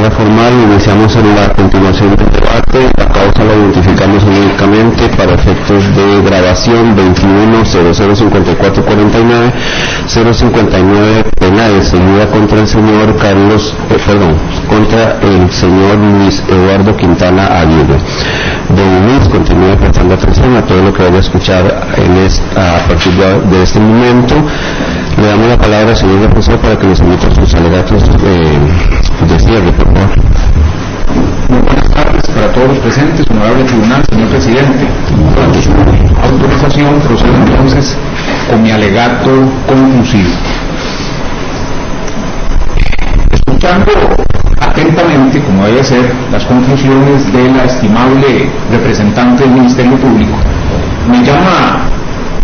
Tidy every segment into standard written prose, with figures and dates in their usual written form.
manera formal. Iniciamos en la continuación del debate. La causa la identificamos únicamente para efectos de grabación 21-005449, 059 penales, seguida contra el señor contra el señor Luis Eduardo Quintana Aguirre. Don Luis, continúe prestando atención a todo lo que vaya a escuchar a partir de este momento. Le damos la palabra al señor profesor para que nos emita sus alegatos de cierre, por favor. Muy buenas tardes para todos los presentes, honorable tribunal, señor presidente. Con su autorización procedo entonces con mi alegato conclusivo. Escuchando atentamente, como debe ser, las conclusiones de la estimable representante del Ministerio Público, me llama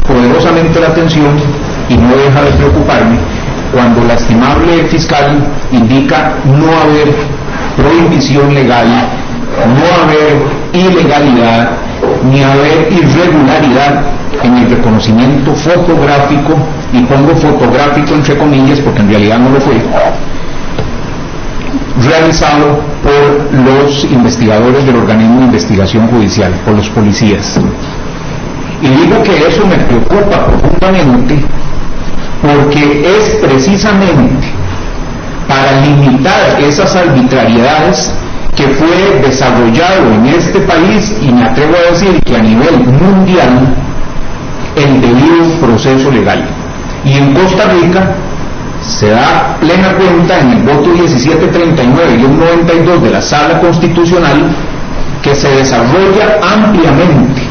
poderosamente la atención y no deja de preocuparme cuando la estimable fiscal indica no haber prohibición legal, no haber ilegalidad, ni haber irregularidad en el reconocimiento fotográfico, y pongo fotográfico entre comillas porque en realidad no lo fue, realizado por los investigadores del organismo de investigación judicial, por los policías. Y digo que eso me preocupa profundamente porque es precisamente para limitar esas arbitrariedades que fue desarrollado en este país, y me atrevo a decir que a nivel mundial, el debido proceso legal. Y en Costa Rica se da plena cuenta en el voto 1739 y el 92 de la Sala Constitucional que se desarrolla ampliamente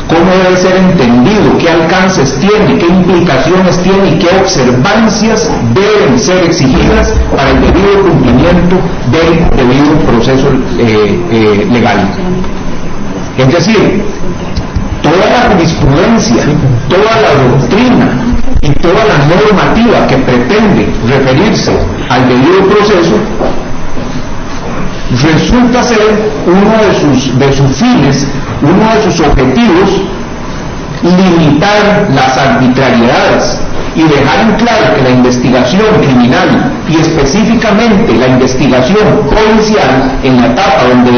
cómo debe ser entendido, qué alcances tiene, qué implicaciones tiene y qué observancias deben ser exigidas para el debido cumplimiento del debido proceso legal. Es decir, toda la jurisprudencia, toda la doctrina y toda la normativa que pretende referirse al debido proceso resulta ser uno de sus fines, uno de sus objetivos, limitar las arbitrariedades y dejar en claro que la investigación criminal y específicamente la investigación policial en la etapa donde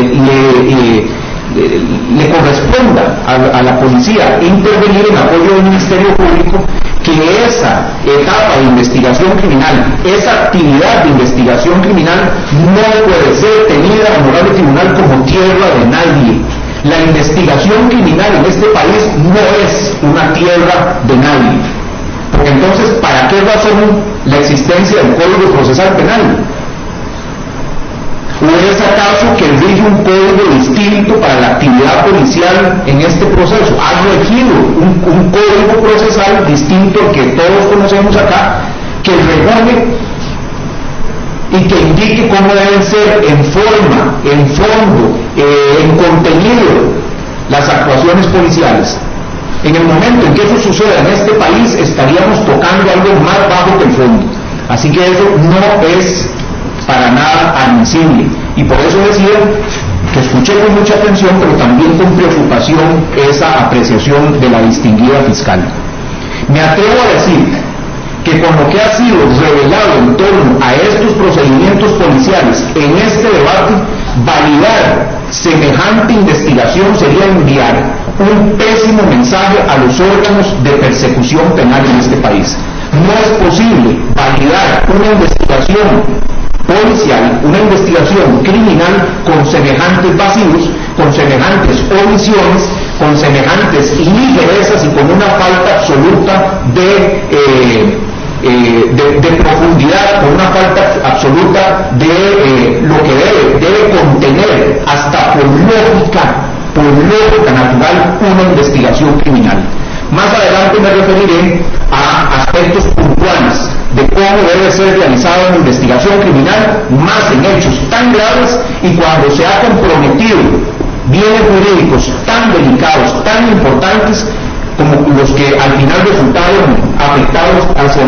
le corresponda a la policía intervenir en apoyo del Ministerio Público, que esa etapa de investigación criminal, esa actividad de investigación criminal no puede ser tenida, honorable tribunal, como tierra de nadie. La investigación criminal en este país no es una tierra de nadie. Porque entonces, ¿para qué razón la existencia del Código Procesal Penal? ¿O es acaso que rige un código distinto para la actividad policial en este proceso? Ha regido un código procesal distinto al que todos conocemos acá, que regule y que indique cómo deben ser en forma, en fondo, en contenido las actuaciones policiales. En el momento en que eso suceda en este país, estaríamos tocando algo más bajo que el fondo. Así que eso no es para nada admisible, y por eso decía que escuché con mucha atención pero también con preocupación esa apreciación de la distinguida fiscal. Me atrevo a decir que con lo que ha sido revelado en torno a estos procedimientos policiales en este debate, validar semejante investigación sería enviar un pésimo mensaje a los órganos de persecución penal en este país. No es posible validar una investigación policial, una investigación criminal con semejantes vacíos, con semejantes omisiones, con semejantes ligerezas y con una falta absoluta de profundidad, con una falta absoluta de lo que debe contener, hasta por lógica natural, una investigación criminal. Más adelante me referiré a aspectos puntuales de cómo debe ser realizada una investigación criminal, más en hechos tan graves y cuando se ha comprometido bienes jurídicos tan delicados, tan importantes como los que al final resultaron afectados hacia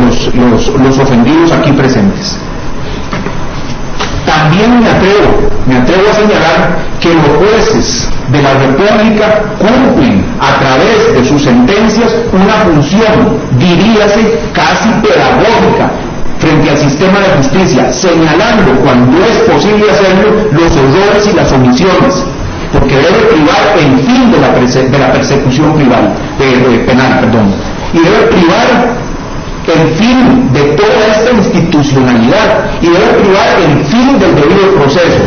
los ofendidos aquí presentes. También me atrevo a señalar que los jueces de la República cumplen a través de sus sentencias una función, diríase, casi pedagógica frente al sistema de justicia, señalando cuando es posible hacerlo los errores y las omisiones, porque debe privar el fin de la persecución penal, y debe privar el fin de toda esta institucionalidad y debe privar el fin del debido proceso.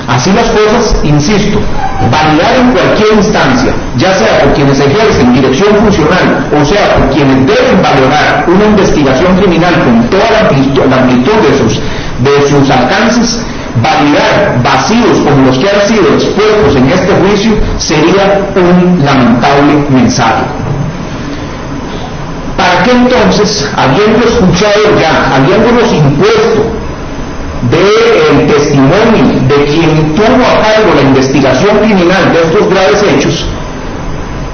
Así las cosas, insisto, validar en cualquier instancia, ya sea por quienes ejercen dirección funcional o sea por quienes deben valorar una investigación criminal con toda la amplitud de sus alcances, validar vacíos como los que han sido expuestos en este juicio sería un lamentable mensaje. ¿Para qué entonces, habiendo escuchado ya, habiéndonos impuesto del testimonio de quien tuvo a cargo la investigación criminal de estos graves hechos,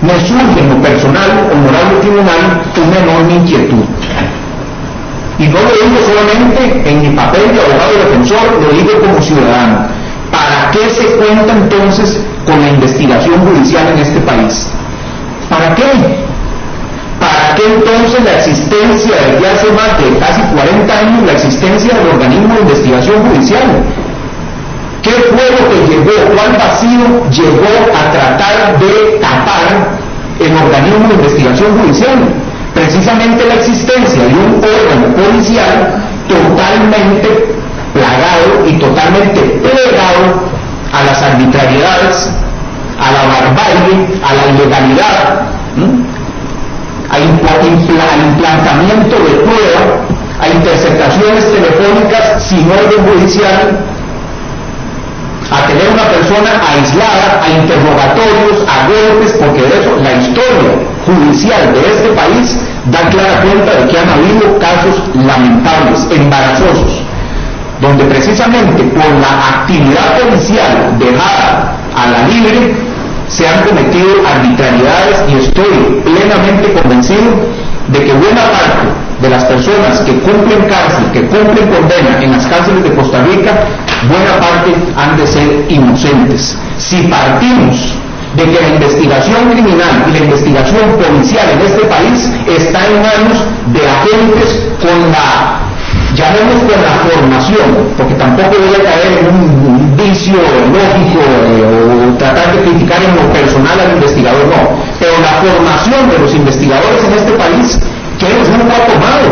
me surge en lo personal, honorable tribunal, una enorme inquietud? Y no lo digo solamente en mi papel de abogado defensor, lo digo como ciudadano. ¿Para qué se cuenta entonces con la investigación judicial en este país? ¿Para qué? ¿Para qué entonces la existencia desde hace más de casi 40 años, la existencia del organismo de investigación judicial? ¿Qué fue lo que llegó, cuál vacío llegó a tratar de tapar el organismo de investigación judicial? Precisamente la existencia de un órgano policial totalmente plagado y totalmente plegado a las arbitrariedades, a la barbarie, a la ilegalidad, al implantamiento de prueba, a interceptaciones telefónicas sin orden judicial, a tener una persona aislada, a interrogatorios, a golpes, porque de eso la historia judicial de este país da clara cuenta de que han habido casos lamentables, embarazosos, donde precisamente por la actividad policial dejada a la libre se han cometido arbitrariedades, y estoy plenamente convencido de que buena parte de las personas que cumplen cárcel, que cumplen condena en las cárceles de Costa Rica, buena parte han de ser inocentes. Si partimos de que la investigación criminal y la investigación policial en este país está en manos de agentes con la, llamemos con la formación, porque tampoco voy a caer en un vicio lógico o tratar de criticar en lo personal al investigador, no, pero la formación de los investigadores en este país, ¿qué rumbo ha tomado?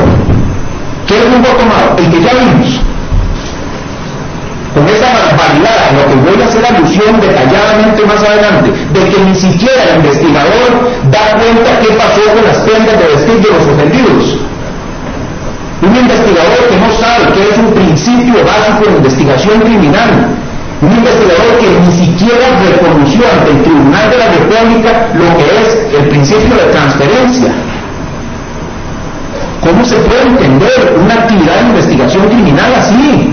¿Qué rumbo ha tomado? El que ya vimos. Con esa barbaridad, en lo que voy a hacer alusión detalladamente más adelante, de que ni siquiera el investigador da cuenta qué pasó con las prendas de vestir de los ofendidos. Un investigador que no sabe qué es un principio básico de investigación criminal. Un investigador que ni siquiera reconoció ante el Tribunal de la República lo que es el principio de transferencia. ¿Cómo se puede entender una actividad de investigación criminal así?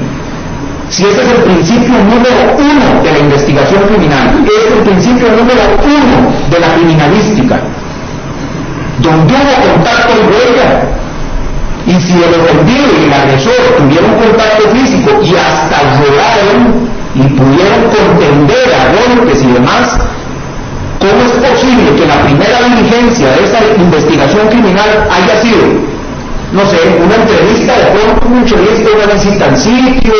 Si ese es el principio número 1 de la investigación criminal, es el principio número 1 de la criminalística, donde hubo contacto y huella, y si el ofendido y el agresor tuvieron contacto físico y hasta rodaron y pudieron contender a golpes y demás, ¿cómo es posible que la primera diligencia de esa investigación criminal haya sido, no sé, una entrevista de pronto, un chorizo, una visita al sitio,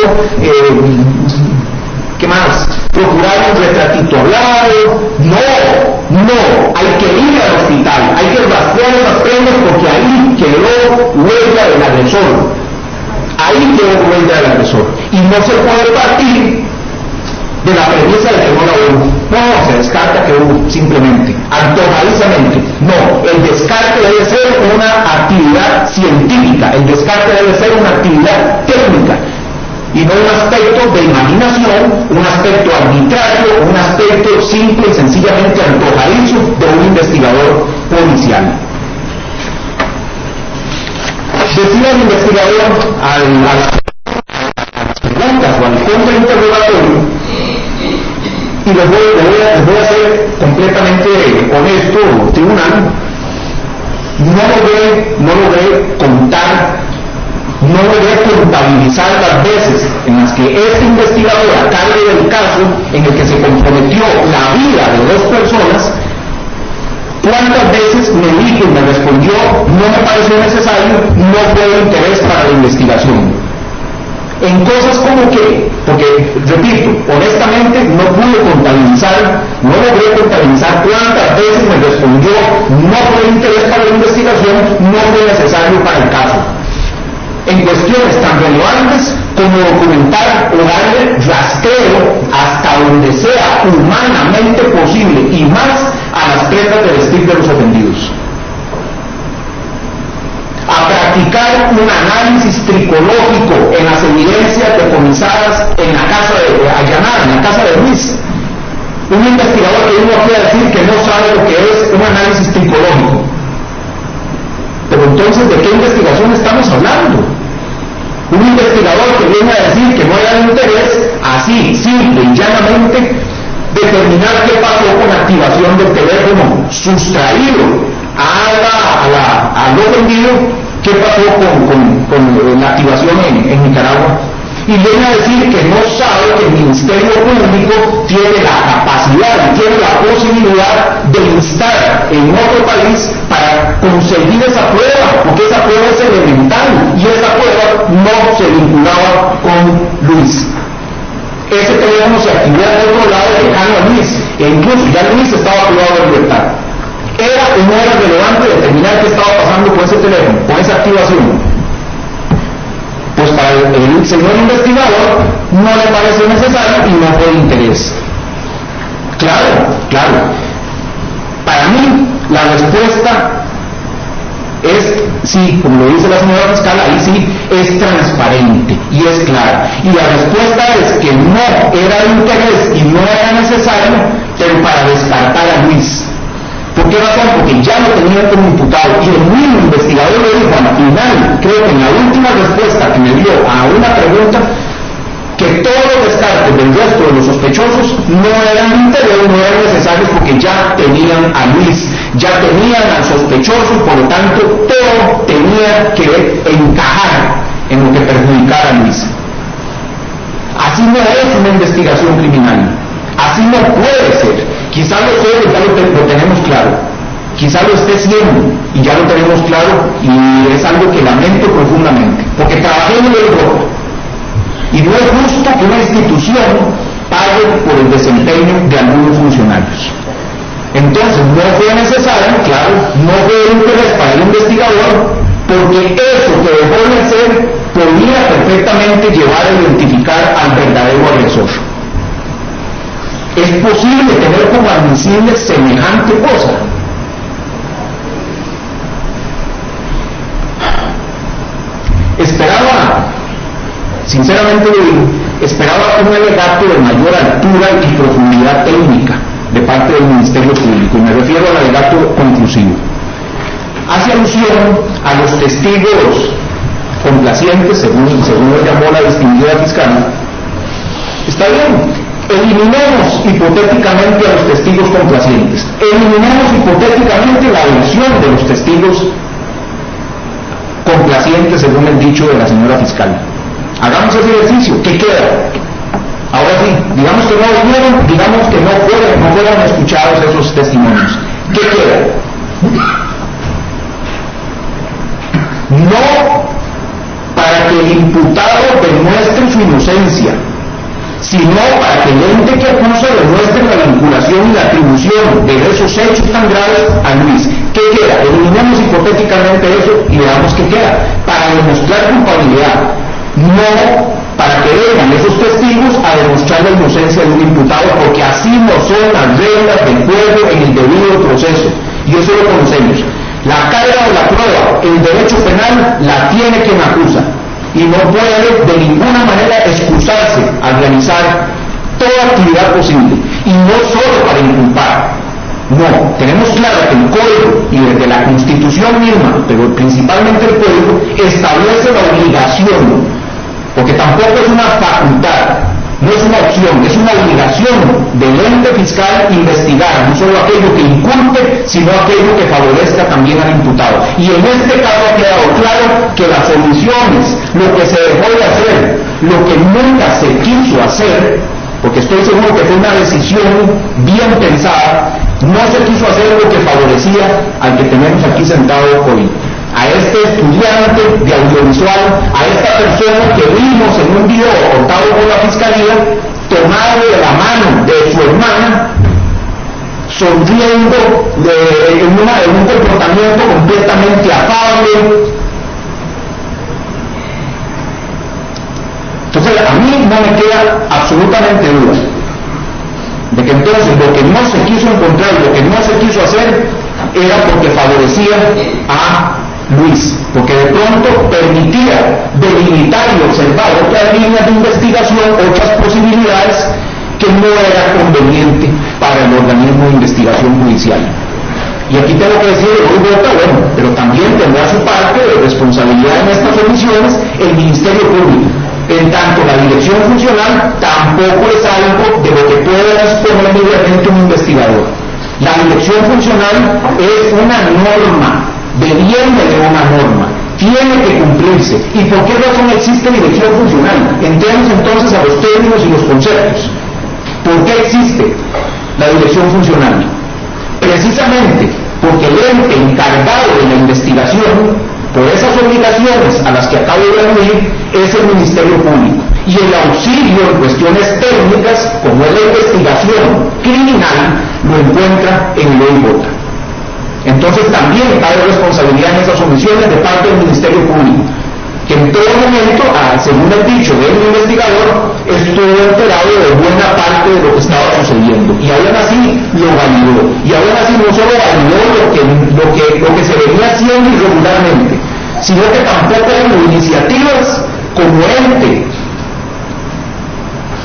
¿qué más? Procurar un retratito hablado? No, hay que ir al hospital, hay que rastrear las prendas porque ahí quedó huella del agresor, y no se puede partir de la premisa de que no la hubo. No, se descarta que hubo, simplemente, antojadizamente. No, el descarte debe ser una actividad científica, el descarte debe ser una actividad técnica, y no un aspecto de imaginación, un aspecto arbitrario, un aspecto simple y sencillamente antojadizo de un investigador policial. Decía el investigador a las preguntas o al contrainterrogatorio, y les voy a ser completamente honesto, tribunal, no logré contar, no logré contabilizar las veces en las que este investigador, a cargo del caso en el que se comprometió la vida de 2 personas, ¿Cuántas veces me dijo y me respondió, no me pareció necesario, no fue de interés para la investigación? En cosas como que, porque, repito, honestamente no pude contabilizar, no logré contabilizar cuántas veces me respondió, no fue de interés para la investigación, no fue necesario para el caso. En cuestiones tan relevantes como documentar o darle rastreo hasta donde sea humanamente posible y más a las prendas de vestir de los ofendidos. A practicar un análisis tricológico en las evidencias decomisadas en la casa de allanada, en la casa de Luis. Un investigador que vino aquí a decir que no sabe lo que es un análisis tricológico. Pero entonces, ¿de qué investigación estamos hablando? Un investigador que viene a decir que no hay interés, así, simple y llanamente, determinar qué pasó con la activación del teléfono sustraído al ofendido, qué pasó con la activación en Nicaragua. Y viene a decir que no sabe que el Ministerio Público tiene la capacidad y tiene la posibilidad de instar en otro país para conseguir esa prueba, porque esa prueba es elemental y esa prueba no se vinculaba con Luis. Ese teléfono se activó de otro lado lejano a Luis, e incluso ya Luis estaba privado de libertad. ¿Era o no era relevante determinar qué estaba pasando con ese teléfono, con esa activación? Pues para el señor investigador no le parece necesario y no fue de interés. Claro. Para mí la respuesta es sí, como lo dice la señora fiscal, ahí sí es transparente y es clara. Y la respuesta es que no era de interés y no era necesario, pero para descartar a Luis. ¿Por qué razón? Porque ya lo tenían como imputado y el mismo investigador le dijo al final, creo que en la última respuesta que me dio a una pregunta, que todos los descartes del resto de los sospechosos no eran de interés, no eran necesarios porque ya tenían a Luis, ya tenían al sospechoso y por lo tanto todo tenía que encajar en lo que perjudicara a Luis. Así no es una investigación criminal, así no puede ser. Quizá lo sea y ya lo tenemos claro, quizá lo esté siendo y ya lo tenemos claro y es algo que lamento profundamente, porque trabajé en Europa y no es justo que una institución pague por el desempeño de algunos funcionarios. Entonces no fue necesario, claro, no fue de interés para el investigador, porque eso que dejó de hacer podía perfectamente llevar a identificar al verdadero agresor. ¿Es posible tener como admisible semejante cosa? Sinceramente lo digo, esperaba un alegato de mayor altura y profundidad técnica de parte del Ministerio Público, y me refiero al alegato conclusivo. Hace alusión a los testigos complacientes, según lo llamó la distinguida fiscal. Está bien. Eliminemos hipotéticamente a los testigos complacientes, eliminemos hipotéticamente la versión de los testigos complacientes según el dicho de la señora fiscal. Hagamos ese ejercicio, ¿qué queda? Ahora sí, digamos que no vinieron, digamos que no fueron escuchados esos testimonios. ¿Qué queda? No para que el imputado demuestre su inocencia, sino para que el ente que acusa demuestre la vinculación y la atribución de esos hechos tan graves a Luis. ¿Qué queda? Eliminemos hipotéticamente eso y veamos qué queda. Para demostrar culpabilidad, no para que vengan esos testigos a demostrar la inocencia de un imputado, porque así no son las reglas del juego en el debido proceso, y eso lo conocemos. La carga de la prueba, el derecho penal, la tiene quien acusa, y no puede de ninguna manera excusarse al realizar toda actividad posible, y no solo para inculpar. No, tenemos claro que el Código y desde la Constitución misma, pero principalmente el Código, establece la obligación, porque tampoco es una facultad, no es una opción, es una obligación del ente fiscal investigar no solo aquello que inculpe, sino aquello que favorezca también al imputado. Y en este caso ha quedado claro que las omisiones, lo que se dejó de hacer, lo que nunca se quiso hacer, porque estoy seguro que fue una decisión bien pensada, No se quiso hacer lo que favorecía al que tenemos aquí sentado hoy, a este estudiante de audiovisual, a esta persona que vimos en un video aportado por la Fiscalía, tomado de la mano de su hermana, sonriendo en un comportamiento completamente afable. Entonces a mí no me queda absolutamente duda de que entonces lo que no se quiso encontrar, lo que no se quiso hacer, era porque favorecía a Luis, porque de pronto permitía delimitar y observar otras líneas de investigación, otras posibilidades que no era conveniente para el organismo de investigación judicial. Y aquí tengo que decir, hoy vota, bueno, pero también tendrá su parte de responsabilidad en estas omisiones el Ministerio Público. En tanto, la dirección funcional tampoco es algo de lo que pueda disponer libremente un investigador. La dirección funcional es una norma, deviene de una norma, tiene que cumplirse. ¿Y por qué razón existe dirección funcional? Entremos entonces a los términos y los conceptos. ¿Por qué existe la dirección funcional? Precisamente porque el ente encargado de la investigación, por esas obligaciones a las que acabo de aludir, es el Ministerio Público. Y el auxilio en cuestiones técnicas, como es la investigación criminal, lo encuentra en el OIJ. Entonces también cabe responsabilidad en esas omisiones de parte del Ministerio Público, que en todo momento, según el dicho del investigador, estuvo enterado de buena parte de lo que estaba sucediendo, y aún así lo validó, y aún así no solo validó lo que se venía haciendo irregularmente, sino que tampoco hubo iniciativas como ente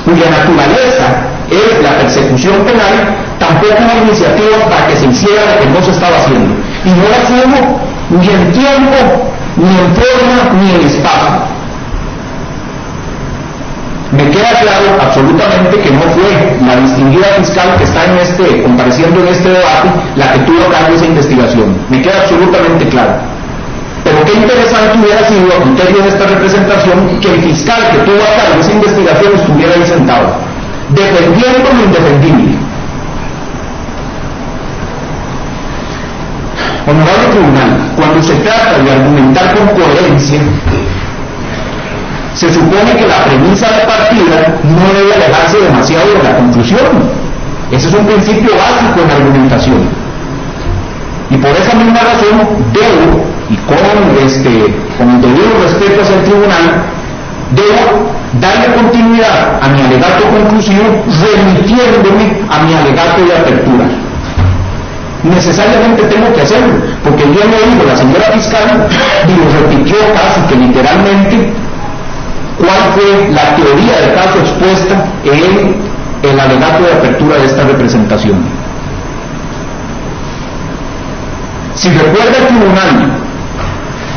cuya naturaleza es la persecución penal, tampoco hubo iniciativas para que se hiciera lo que no se estaba haciendo, y no las hubo ni en tiempo, ni en forma, ni en espacio. Me queda claro absolutamente que no fue la distinguida fiscal que está compareciendo en este debate la que tuvo a cargo esa investigación. Me queda absolutamente claro. Pero qué interesante hubiera sido, a criterio de esta representación, que el fiscal que tuvo a cargo esa investigación estuviera ahí sentado, defendiendo lo indefendible. Honorable Tribunal, cuando se trata de argumentar con coherencia, se supone que la premisa de partida no debe alejarse demasiado de la conclusión. Ese es un principio básico en la argumentación. Y por esa misma razón debo, y con el debido respeto hacia el Tribunal, debo darle continuidad a mi alegato conclusivo remitiéndome a mi alegato de apertura. Necesariamente tengo que hacerlo, porque el día de hoy la señora fiscal y lo repitió casi que literalmente cuál fue la teoría del caso expuesta en el alegato de apertura de esta representación. Si recuerda el Tribunal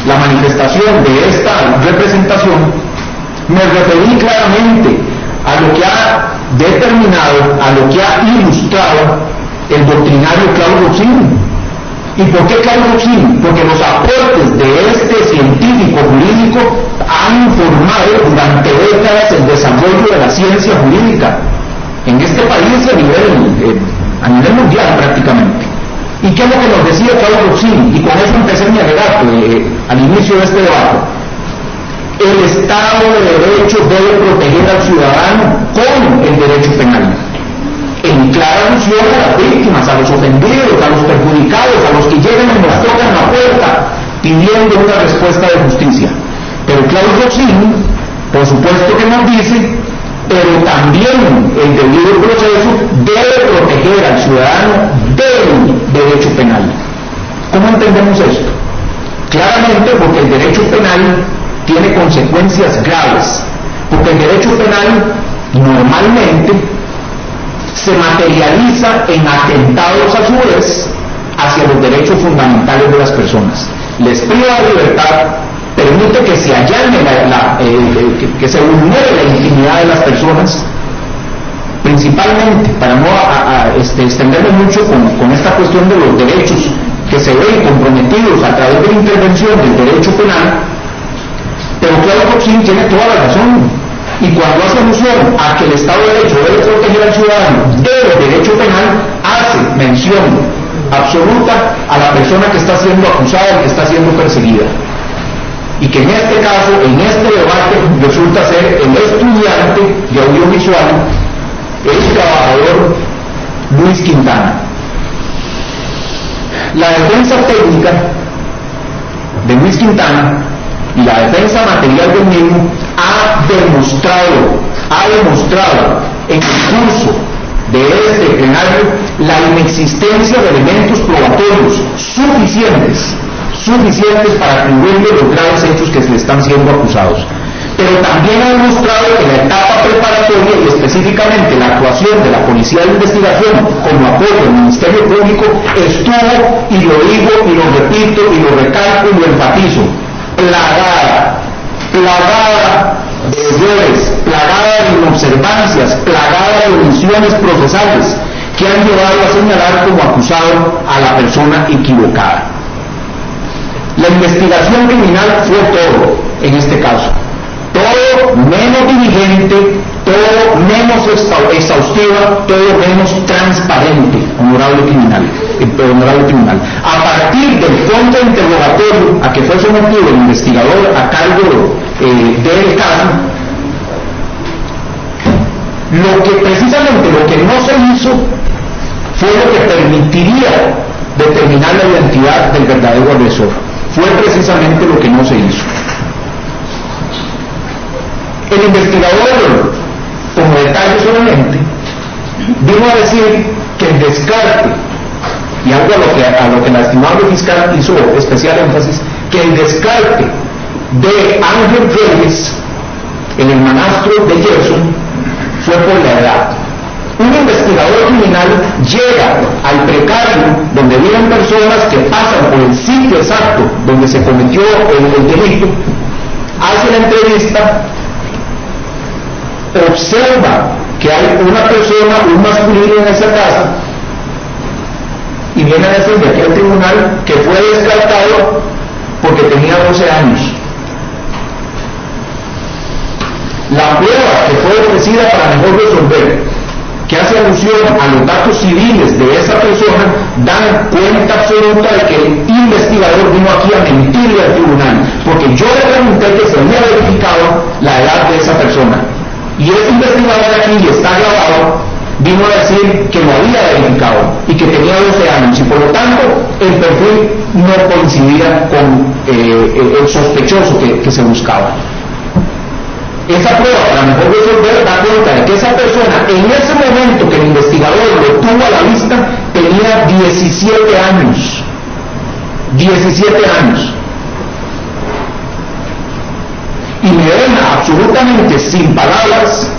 la manifestación de esta representación, me referí claramente a lo que ha determinado, a lo que ha ilustrado el doctrinario Claudio Roxini. ¿Y por qué Claudio Roxini? Porque los aportes de este científico jurídico han informado durante décadas el desarrollo de la ciencia jurídica en este país a nivel mundial prácticamente. ¿Y qué es lo que nos decía Claudio Roxini? Y con eso empecé mi alegato al inicio de este debate. El Estado de Derecho debe proteger al ciudadano con el derecho penal, en clara alusión a las víctimas, a los ofendidos, a los perjudicados, a los que llegan y nos tocan la puerta pidiendo una respuesta de justicia. Pero Claudio Roxini, por supuesto que nos dice, pero también el debido proceso debe proteger al ciudadano del derecho penal. ¿Cómo entendemos esto? Claramente porque el derecho penal tiene consecuencias graves, porque el derecho penal normalmente se materializa en atentados a su vez hacia los derechos fundamentales de las personas. Les priva de libertad, permite que se allane que se vulnere la intimidad de las personas, principalmente, para no extenderme mucho con esta cuestión de los derechos que se ven comprometidos a través de la intervención del derecho penal. Pero Claudio Roxini tiene toda la razón. Y cuando hace alusión a que el Estado de Derecho debe proteger al ciudadano del derecho penal, hace mención absoluta a la persona que está siendo acusada y que está siendo perseguida. Y que en este caso, en este debate, resulta ser el estudiante de audiovisual, el trabajador Luis Quintana. La defensa técnica de Luis Quintana y la defensa material del mismo ha demostrado en el curso de este plenario la inexistencia de elementos probatorios suficientes para atribuirle los graves hechos que se le están siendo acusados. Pero también ha demostrado que la etapa preparatoria y específicamente la actuación de la Policía de Investigación como apoyo al Ministerio Público estuvo, y lo digo y lo repito y lo recalco y lo enfatizo, plagada de errores, plagada de inobservancias, plagada de omisiones procesales que han llevado a señalar como acusado a la persona equivocada. La investigación criminal fue todo en este caso, todo menos diligente, todo menos exhaustiva, todo menos transparente, honorable tribunal. A partir del fondo de interrogatorio a que fue sometido el investigador a cargo del caso, precisamente lo que no se hizo fue lo que permitiría determinar la identidad del verdadero agresor. Fue precisamente lo que no se hizo. El investigador, como detalle solamente, vino a decir que el descarte, y algo a lo que el estimable fiscal hizo especial énfasis, que el descarte de Ángel Reyes, el hermanastro de Gerson, fue por la edad. Un investigador criminal llega al precario donde viven personas que pasan por el sitio exacto donde se cometió el delito, hace la entrevista, observa que hay una persona, un masculino en esa casa, y viene a decirle aquí al tribunal que fue descartado porque tenía 12 años. La prueba que fue ofrecida para mejor resolver, que hace alusión a los datos civiles de esa persona, dan cuenta absoluta de que el investigador vino aquí a mentirle al tribunal, porque yo le pregunté que se había verificado la edad de esa persona, y ese investigador aquí, y está grabado, vino a decir que lo había verificado y que tenía 12 años, y por lo tanto el perfil no coincidía con el sospechoso que se buscaba. Esa prueba, para mejor resolver, da cuenta de que esa persona, en ese momento que el investigador lo tuvo a la vista, tenía 17 años. 17 años. Y me deja absolutamente sin palabras,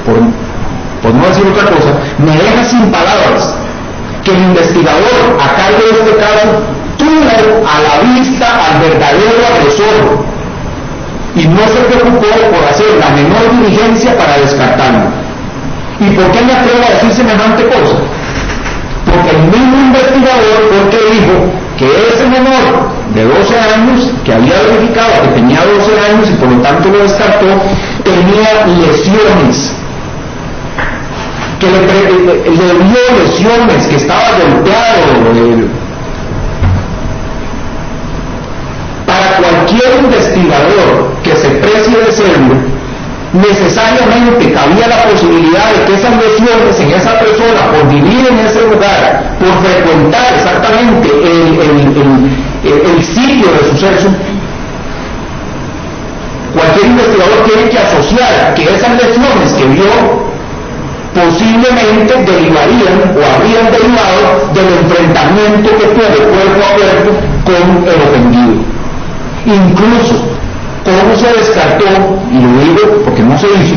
por no decir otra cosa, me deja sin palabras que el investigador a cargo de este caso tuvo a la vista al verdadero agresor y no se preocupó por hacer la menor diligencia para descartarlo. ¿Y por qué me atrevo a decir semejante cosa? Porque el mismo investigador fue el que dijo que ese menor de 12 años, que había verificado que tenía 12 años y por lo tanto lo descartó, tenía lesiones, que le dio lesiones, que estaba golpeado. Para cualquier investigador que se precie de serlo, necesariamente cabía la posibilidad de que esas lesiones en esa persona, por vivir en ese lugar, por frecuentar exactamente el sitio de suceso, cualquier investigador tiene que asociar que esas lesiones que vio posiblemente derivarían o habrían derivado del enfrentamiento que tuvo cuerpo a cuerpo con el ofendido. Incluso, ¿cómo se descartó, y lo digo porque no se hizo,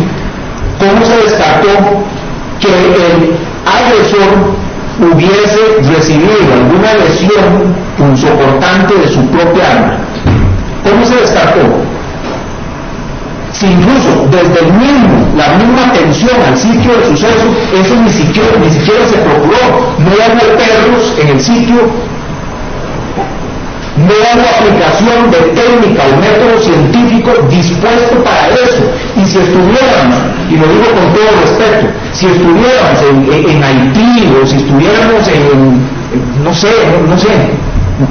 cómo se descartó que el agresor hubiese recibido alguna lesión punzocortante de su propia arma? ¿Cómo se descartó? Si incluso desde la misma atención al sitio del suceso, eso ni siquiera se procuró. No hubo perros en el sitio, no hubo aplicación de técnica o método científico dispuesto para eso, y si estuviera estuviéramos, y lo digo con todo respeto, si estuviéramos en Haití o si estuviéramos en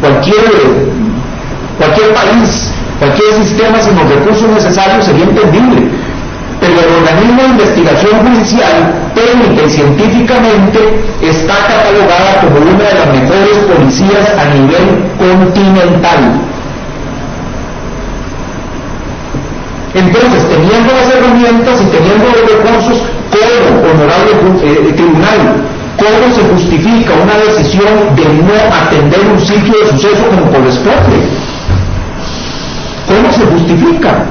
cualquier país, cualquier sistema sin los recursos necesarios sería entendible. Pero el organismo de investigación judicial, técnica y científicamente, está catalogada como una de las mejores policías a nivel continental. Entonces, teniendo las herramientas y teniendo los recursos, ¿cómo, honorable tribunal, cómo se justifica una decisión de no atender un sitio de suceso como corresponde? ¿Cómo se justifica?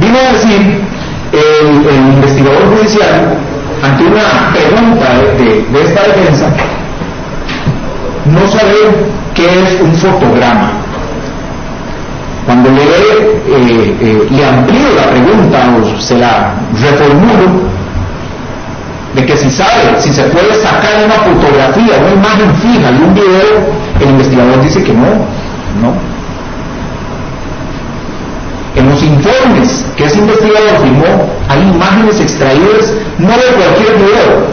Vino a decir el investigador judicial, ante una pregunta de esta defensa, no saber qué es un fotograma. Cuando le amplío la pregunta o se la reformulo, de que si sabe, si se puede sacar una fotografía, una imagen fija de un video, el investigador dice que no. En los informes que ese investigador firmó, hay imágenes extraídas no de cualquier video,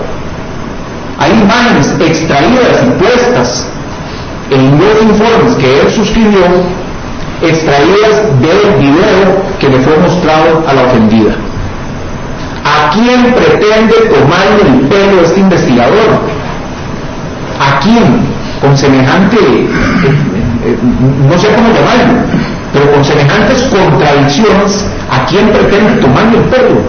hay imágenes extraídas y puestas en los informes que él suscribió, extraídas del video que le fue mostrado a la ofendida. ¿A quién pretende tomarle el pelo este investigador? ¿A quién? Con semejante, no sé cómo llamarlo, pero con semejantes contradicciones, ¿a quién pretende tomarle el pelo?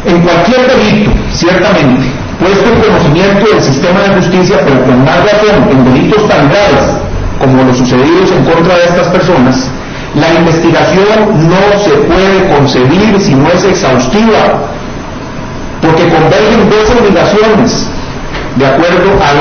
En cualquier delito, ciertamente, puesto en conocimiento del sistema de justicia, pero con más razón en delitos tan graves como los sucedidos en contra de estas personas, la investigación no se puede concebir si no es exhaustiva, porque convergen dos obligaciones de acuerdo a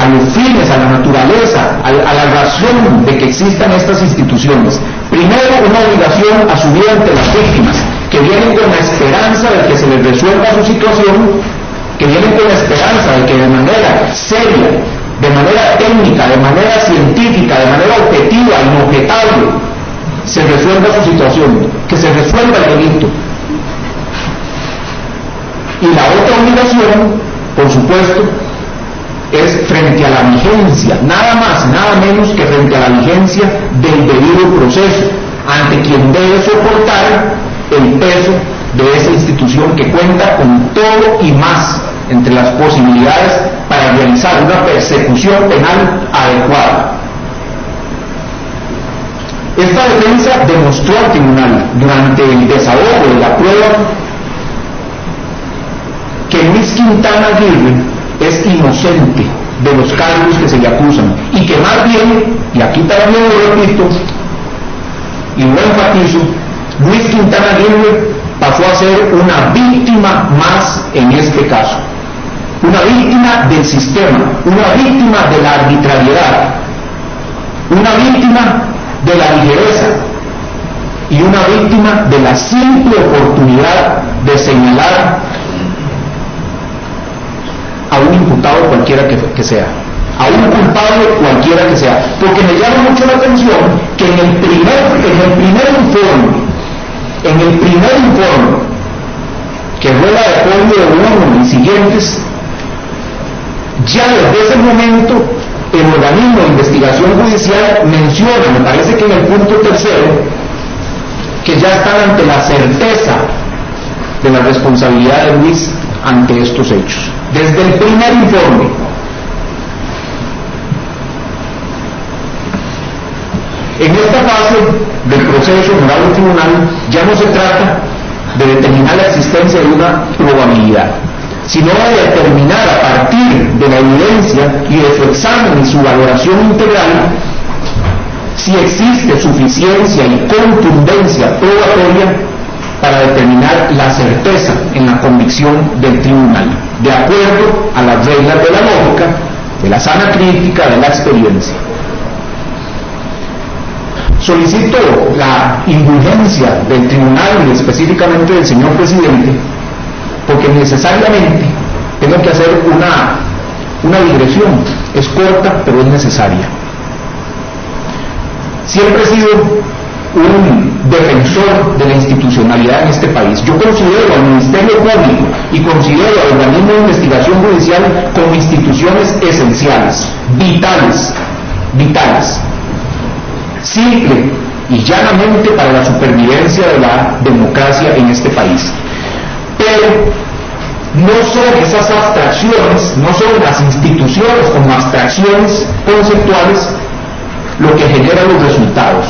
los fines, a la naturaleza, a la razón de que existan estas instituciones. Primero, una obligación asumida ante las víctimas, que vienen con la esperanza de que se les resuelva su situación, que vienen con la esperanza de que de manera seria, de manera técnica, de manera científica, de manera objetiva, inobjetable, se resuelva su situación, que se resuelva el delito. Y la otra obligación, por supuesto, es frente a la vigencia, nada más, nada menos que frente a la vigencia del debido proceso, ante quien debe soportar el peso de esa institución que cuenta con todo y más entre las posibilidades para realizar una persecución penal adecuada. Esta defensa demostró al tribunal durante el desahogo de la prueba que Luis Quintana Aguirre es inocente de los cargos que se le acusan y que más bien, y aquí también lo repito y lo enfatizo, Luis Quintana Aguirre pasó a ser una víctima más en este caso, una víctima del sistema, una víctima de la arbitrariedad, una víctima de la ligereza y una víctima de la simple oportunidad de señalar a un imputado cualquiera que sea, a un culpable cualquiera que sea, porque me llama mucho la atención que en el primer informe que fue la de Folio 1 y siguientes, ya desde ese momento el organismo de investigación judicial menciona, me parece que en el punto 3, que ya están ante la certeza de la responsabilidad de Luis ante estos hechos. Desde el primer informe. En esta fase del proceso, honorable tribunal, ya no se trata de determinar la existencia de una probabilidad, sino de determinar a partir de la evidencia y de su examen y su valoración integral si existe suficiencia y contundencia probatoria para determinar la certeza en la convicción del tribunal, de acuerdo a las reglas de la lógica, de la sana crítica, de la experiencia. Solicito la indulgencia del tribunal y específicamente del señor presidente, porque necesariamente tengo que hacer una digresión, es corta pero es necesaria. Siempre he sido un defensor de la institucionalidad en este país. Yo considero al Ministerio Público y considero al organismo de investigación judicial como instituciones esenciales, vitales, simple y llanamente para la supervivencia de la democracia en este país. Pero no son esas abstracciones, no son las instituciones como abstracciones conceptuales lo que genera los resultados.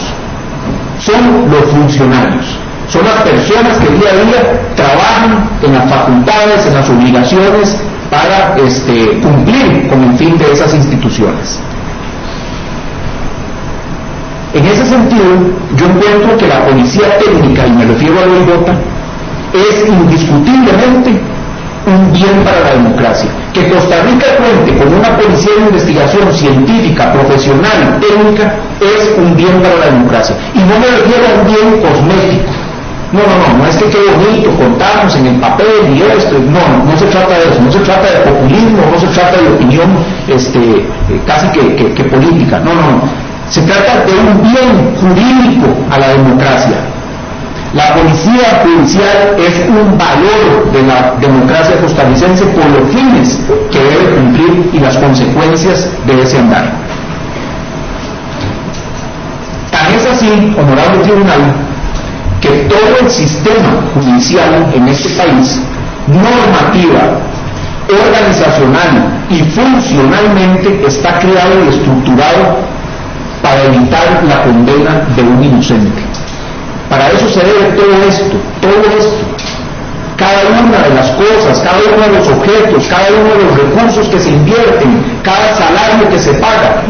Son los funcionarios, son las personas que día a día trabajan en las facultades, en las obligaciones para cumplir con el fin de esas instituciones. En ese sentido, yo encuentro que la policía técnica, y me refiero a la OIJ, es indiscutiblemente un bien para la democracia. Que Costa Rica cuente con una policía de investigación científica, profesional, técnica, es un bien para la democracia. Y no me refiero a un bien cosmético. No es que quede bonito, contamos en el papel y esto. No se trata de eso, no se trata de populismo, no se trata de opinión casi que política. No. Se trata de un bien jurídico a la democracia. La policía judicial es un valor de la democracia costarricense por los fines que debe cumplir y las consecuencias de ese andar. Tan es así, honorable tribunal, que todo el sistema judicial en este país, normativa, organizacional y funcionalmente, está creado y estructurado para evitar la condena de un inocente. Para eso se debe todo esto. Cada una de las cosas, cada uno de los objetos, cada uno de los recursos que se invierten, cada salario que se paga,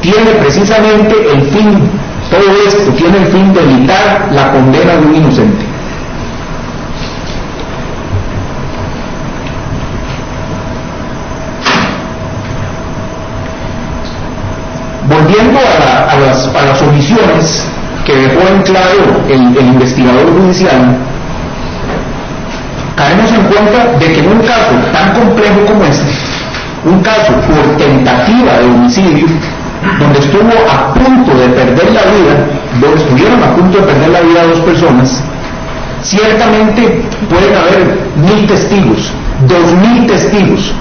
tiene precisamente el fin, todo esto tiene el fin de evitar la condena de un inocente. Volviendo a las omisiones que dejó en claro el investigador judicial, caemos en cuenta de que en un caso tan complejo como este, un caso por tentativa de homicidio, donde estuvieron a punto de perder la vida dos personas, ciertamente pueden haber 1.000 testigos, 2.000 testigos,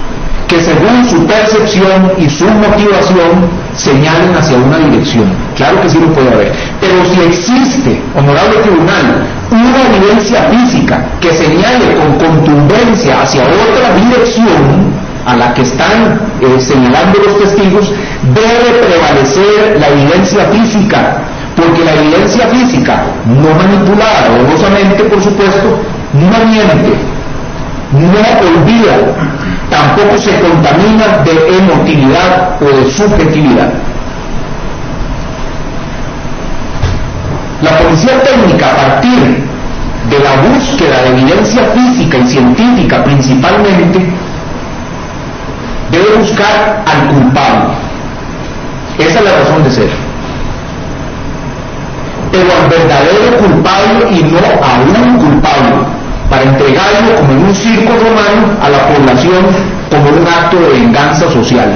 que según su percepción y su motivación señalen hacia una dirección. Claro que sí lo puede haber. Pero si existe, honorable tribunal, una evidencia física que señale con contundencia hacia otra dirección a la que están señalando los testigos, debe prevalecer la evidencia física, porque la evidencia física, no manipulada dolorosamente, por supuesto, no miente, no olvida, tampoco se contamina de emotividad o de subjetividad. La policía técnica, a partir de la búsqueda de evidencia física y científica principalmente, debe buscar al culpable. Esa es la razón de ser. Pero al verdadero culpable y no a un culpable, para entregarlo como en un circo romano a la población como un acto de venganza social,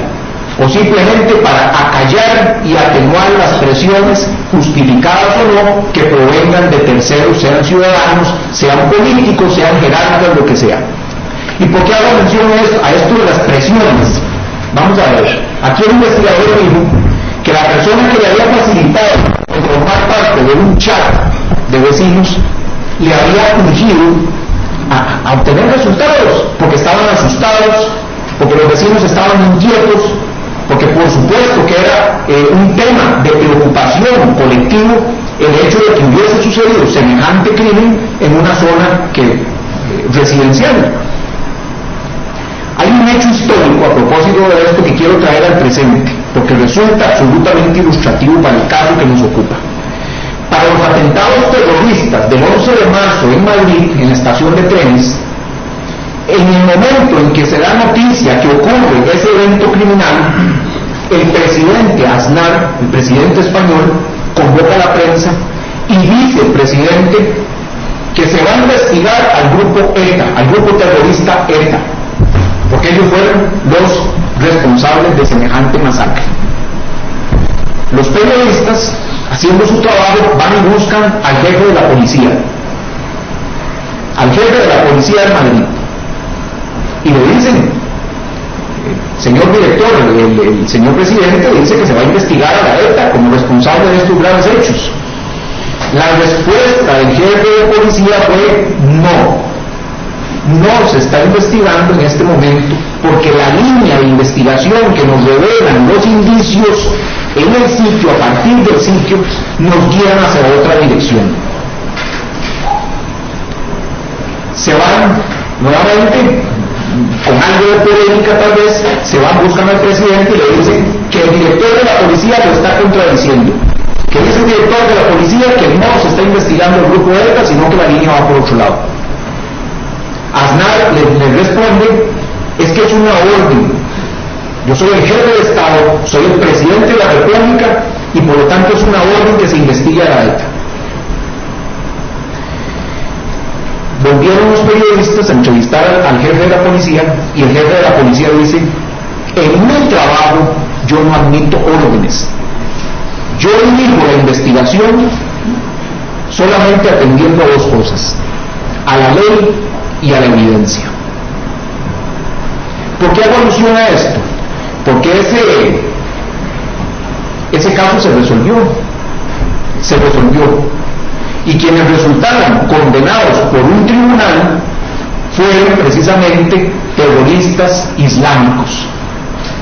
o simplemente para acallar y atenuar las presiones, justificadas o no, que provengan de terceros, sean ciudadanos, sean políticos, sean jerarcas, lo que sea. ¿Y por qué hago mención a esto de las presiones? Vamos a ver, aquí el investigador dijo que la persona que le había facilitado formar parte de un chat de vecinos le había urgido a obtener resultados, porque estaban asustados, porque los vecinos estaban inquietos, porque por supuesto que era un tema de preocupación colectivo el hecho de que hubiese sucedido semejante crimen en una zona residencial. Hay un hecho histórico a propósito de esto que quiero traer al presente, porque resulta absolutamente ilustrativo para el caso que nos ocupa. Para los atentados terroristas del 11 de marzo en Madrid, en la estación de trenes, en el momento en que se da noticia que ocurre ese evento criminal, el presidente Aznar, el presidente español, convoca a la prensa y dice el presidente que se va a investigar al grupo ETA, al grupo terrorista ETA, responsables de semejante masacre. Los periodistas, haciendo su trabajo, van y buscan al jefe de la policía, de Madrid, y le dicen: señor director, el señor presidente dice que se va a investigar a la ETA como responsable de estos graves hechos. La respuesta del jefe de policía fue: no se está investigando en este momento, porque la línea de investigación que nos revelan los indicios en el sitio, a partir del sitio, nos guían hacia otra dirección. Se van nuevamente, con algo de polémica tal vez, se van, buscan al presidente y le dicen que el director de la policía lo está contradiciendo, que dice el director de la policía que no se está investigando el grupo ETA, sino que la línea va por otro lado. Aznar le responde: es que es una orden, yo soy el jefe de Estado, soy el presidente de la República, y por lo tanto es una orden que se investigue a la ETA. Volvieron los periodistas a entrevistar al jefe de la policía, y el jefe de la policía dice: en mi trabajo yo no admito órdenes, yo dirijo la investigación solamente atendiendo a dos cosas: a la ley y a la evidencia. ¿Por qué evoluciona esto? Porque ese caso se resolvió, y quienes resultaron condenados por un tribunal fueron precisamente terroristas islámicos,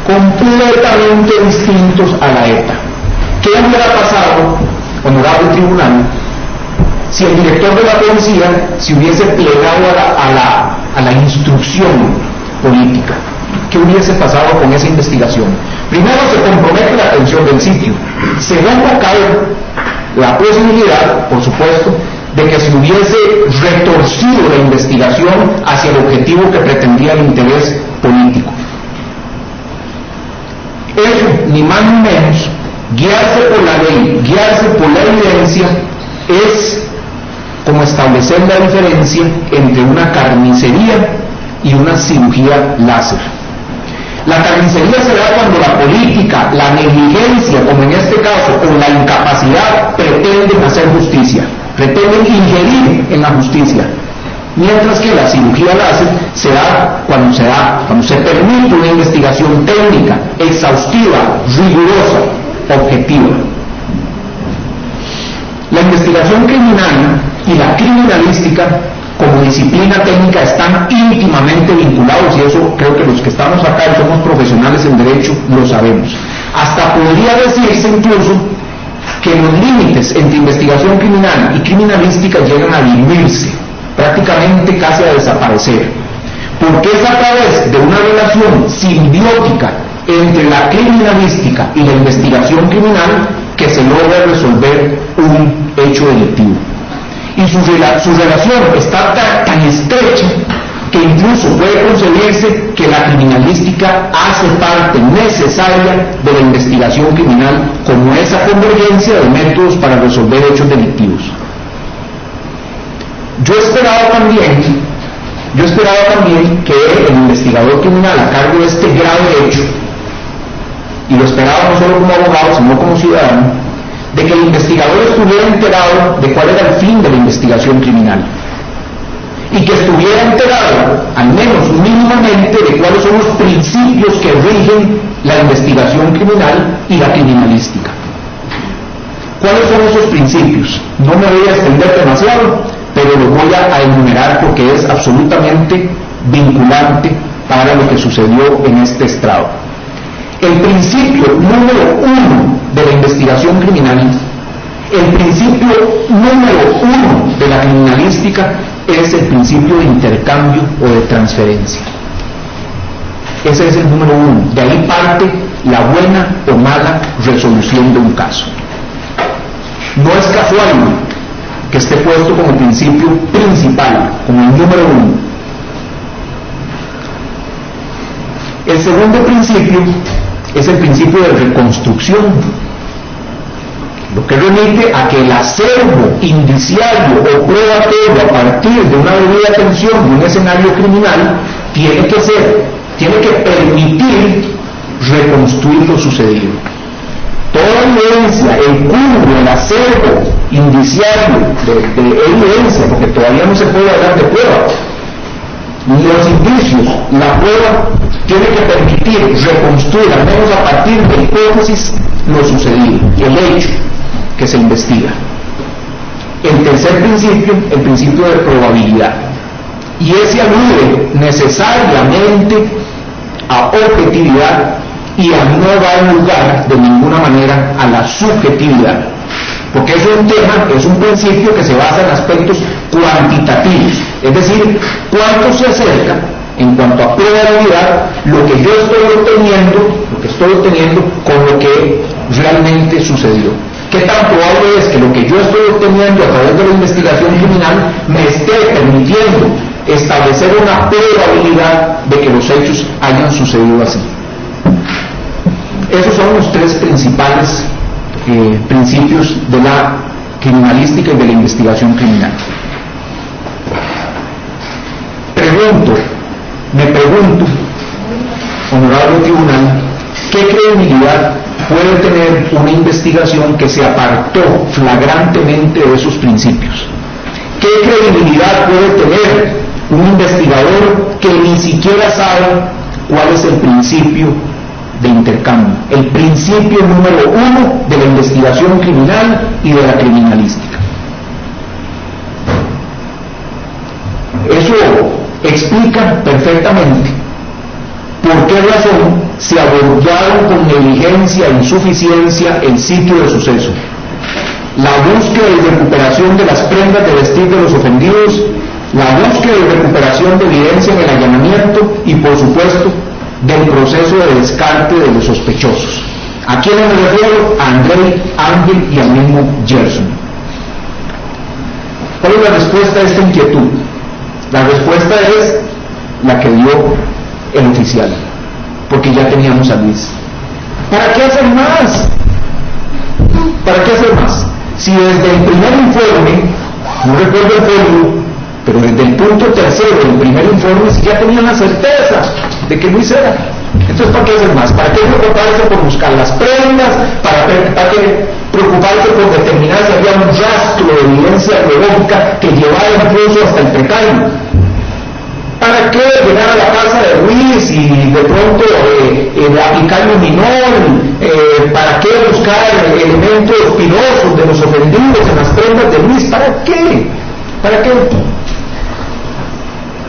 completamente distintos a la ETA. ¿Qué hubiera pasado, honorable tribunal, si el director de la policía se hubiese plegado a la instrucción política? ¿Qué hubiese pasado con esa investigación? Primero, se compromete la atención del sitio. Segundo, cabe la posibilidad, por supuesto, de que se hubiese retorcido la investigación hacia el objetivo que pretendía el interés político. Eso, ni más ni menos, guiarse por la ley, guiarse por la evidencia, es como establecer la diferencia entre una carnicería y una cirugía láser. La carnicería se da cuando la política, la negligencia, como en este caso, o la incapacidad pretenden hacer justicia, pretenden ingerir en la justicia, mientras que la cirugía láser se da cuando se permite una investigación técnica, exhaustiva, rigurosa, objetiva. La investigación criminal y la criminalística como disciplina técnica están íntimamente vinculados, y eso creo que los que estamos acá y somos profesionales en derecho lo sabemos. Hasta podría decirse incluso que los límites entre investigación criminal y criminalística llegan a diluirse, prácticamente casi a desaparecer, porque es a través de una relación simbiótica entre la criminalística y la investigación criminal que se logra resolver un hecho delictivo. Y su relación está tan estrecha que incluso puede concebirse que la criminalística hace parte necesaria de la investigación criminal como esa convergencia de métodos para resolver hechos delictivos. Yo esperaba también que el investigador criminal a cargo de este grave hecho, y lo esperaba no solo como abogado sino como ciudadano, de que el investigador estuviera enterado de cuál era el fin de la investigación criminal, y que estuviera enterado, al menos mínimamente, de cuáles son los principios que rigen la investigación criminal y la criminalística. ¿Cuáles son esos principios? No me voy a extender demasiado, pero los voy a enumerar porque es absolutamente vinculante para lo que sucedió en este estrado. El principio número 1 de la investigación criminal, el principio número 1 de la criminalística es el principio de intercambio o de transferencia. Ese es el número 1. De ahí parte la buena o mala resolución de un caso. No es casual que esté puesto como el principio principal, como el número 1. El segundo principio es el principio de reconstrucción, lo que remite a que el acervo indiciario o probatorio a partir de una debida atención de un escenario criminal tiene que permitir reconstruir lo sucedido. Toda evidencia, el cúmulo, el acervo indiciario de evidencia, porque todavía no se puede hablar de prueba, los indicios, la prueba tiene que permitir reconstruir, al menos a partir de hipótesis, lo sucedido, el hecho que se investiga. El tercer principio, el principio de probabilidad, y ese alude necesariamente a objetividad y a no dar lugar de ninguna manera a la subjetividad, porque es un tema, es un principio que se basa en aspectos cuantitativos, es decir, cuánto se acerca en cuanto a probabilidad lo que yo estoy obteniendo con lo que realmente sucedió. ¿Qué tan probable es que lo que yo estoy obteniendo a través de la investigación criminal me esté permitiendo establecer una probabilidad de que los hechos hayan sucedido así? Esos son los tres principales principios de la criminalística y de la investigación criminal. Me pregunto, honorable tribunal, ¿qué credibilidad puede tener una investigación que se apartó flagrantemente de esos principios? ¿Qué credibilidad puede tener un investigador que ni siquiera sabe cuál es el principio de intercambio, el principio número 1 de la investigación criminal y de la criminalística? Eso explica perfectamente por qué razón se abordaron con negligencia e insuficiencia el sitio de suceso, la búsqueda y recuperación de las prendas de vestir de los ofendidos, la búsqueda y recuperación de evidencia en el allanamiento y, por supuesto, del proceso de descarte de los sospechosos. ¿A quiénes me refiero? A Andrei, Ángel y al mismo Gerson. ¿Cuál es la respuesta a esta inquietud? La respuesta es la que dio el oficial, porque ya teníamos a Luis. ¿Para qué hacer más? ¿Para qué hacer más? Si desde el primer informe, no recuerdo el folio, pero desde el punto tercero del primer informe si ya tenían la certeza de que Luis era. Entonces, ¿para qué hacer más? ¿Para qué preocuparse por buscar las prendas? ¿Para qué preocuparse por determinar si había un rastro de evidencia biológica que llevara incluso hasta el precario? ¿Para qué llegar a la casa de Luis y de pronto aplicar un minor? ¿Para qué buscar elementos pinosos de los ofendidos en las prendas de Luis? ¿Para qué? ¿Para qué?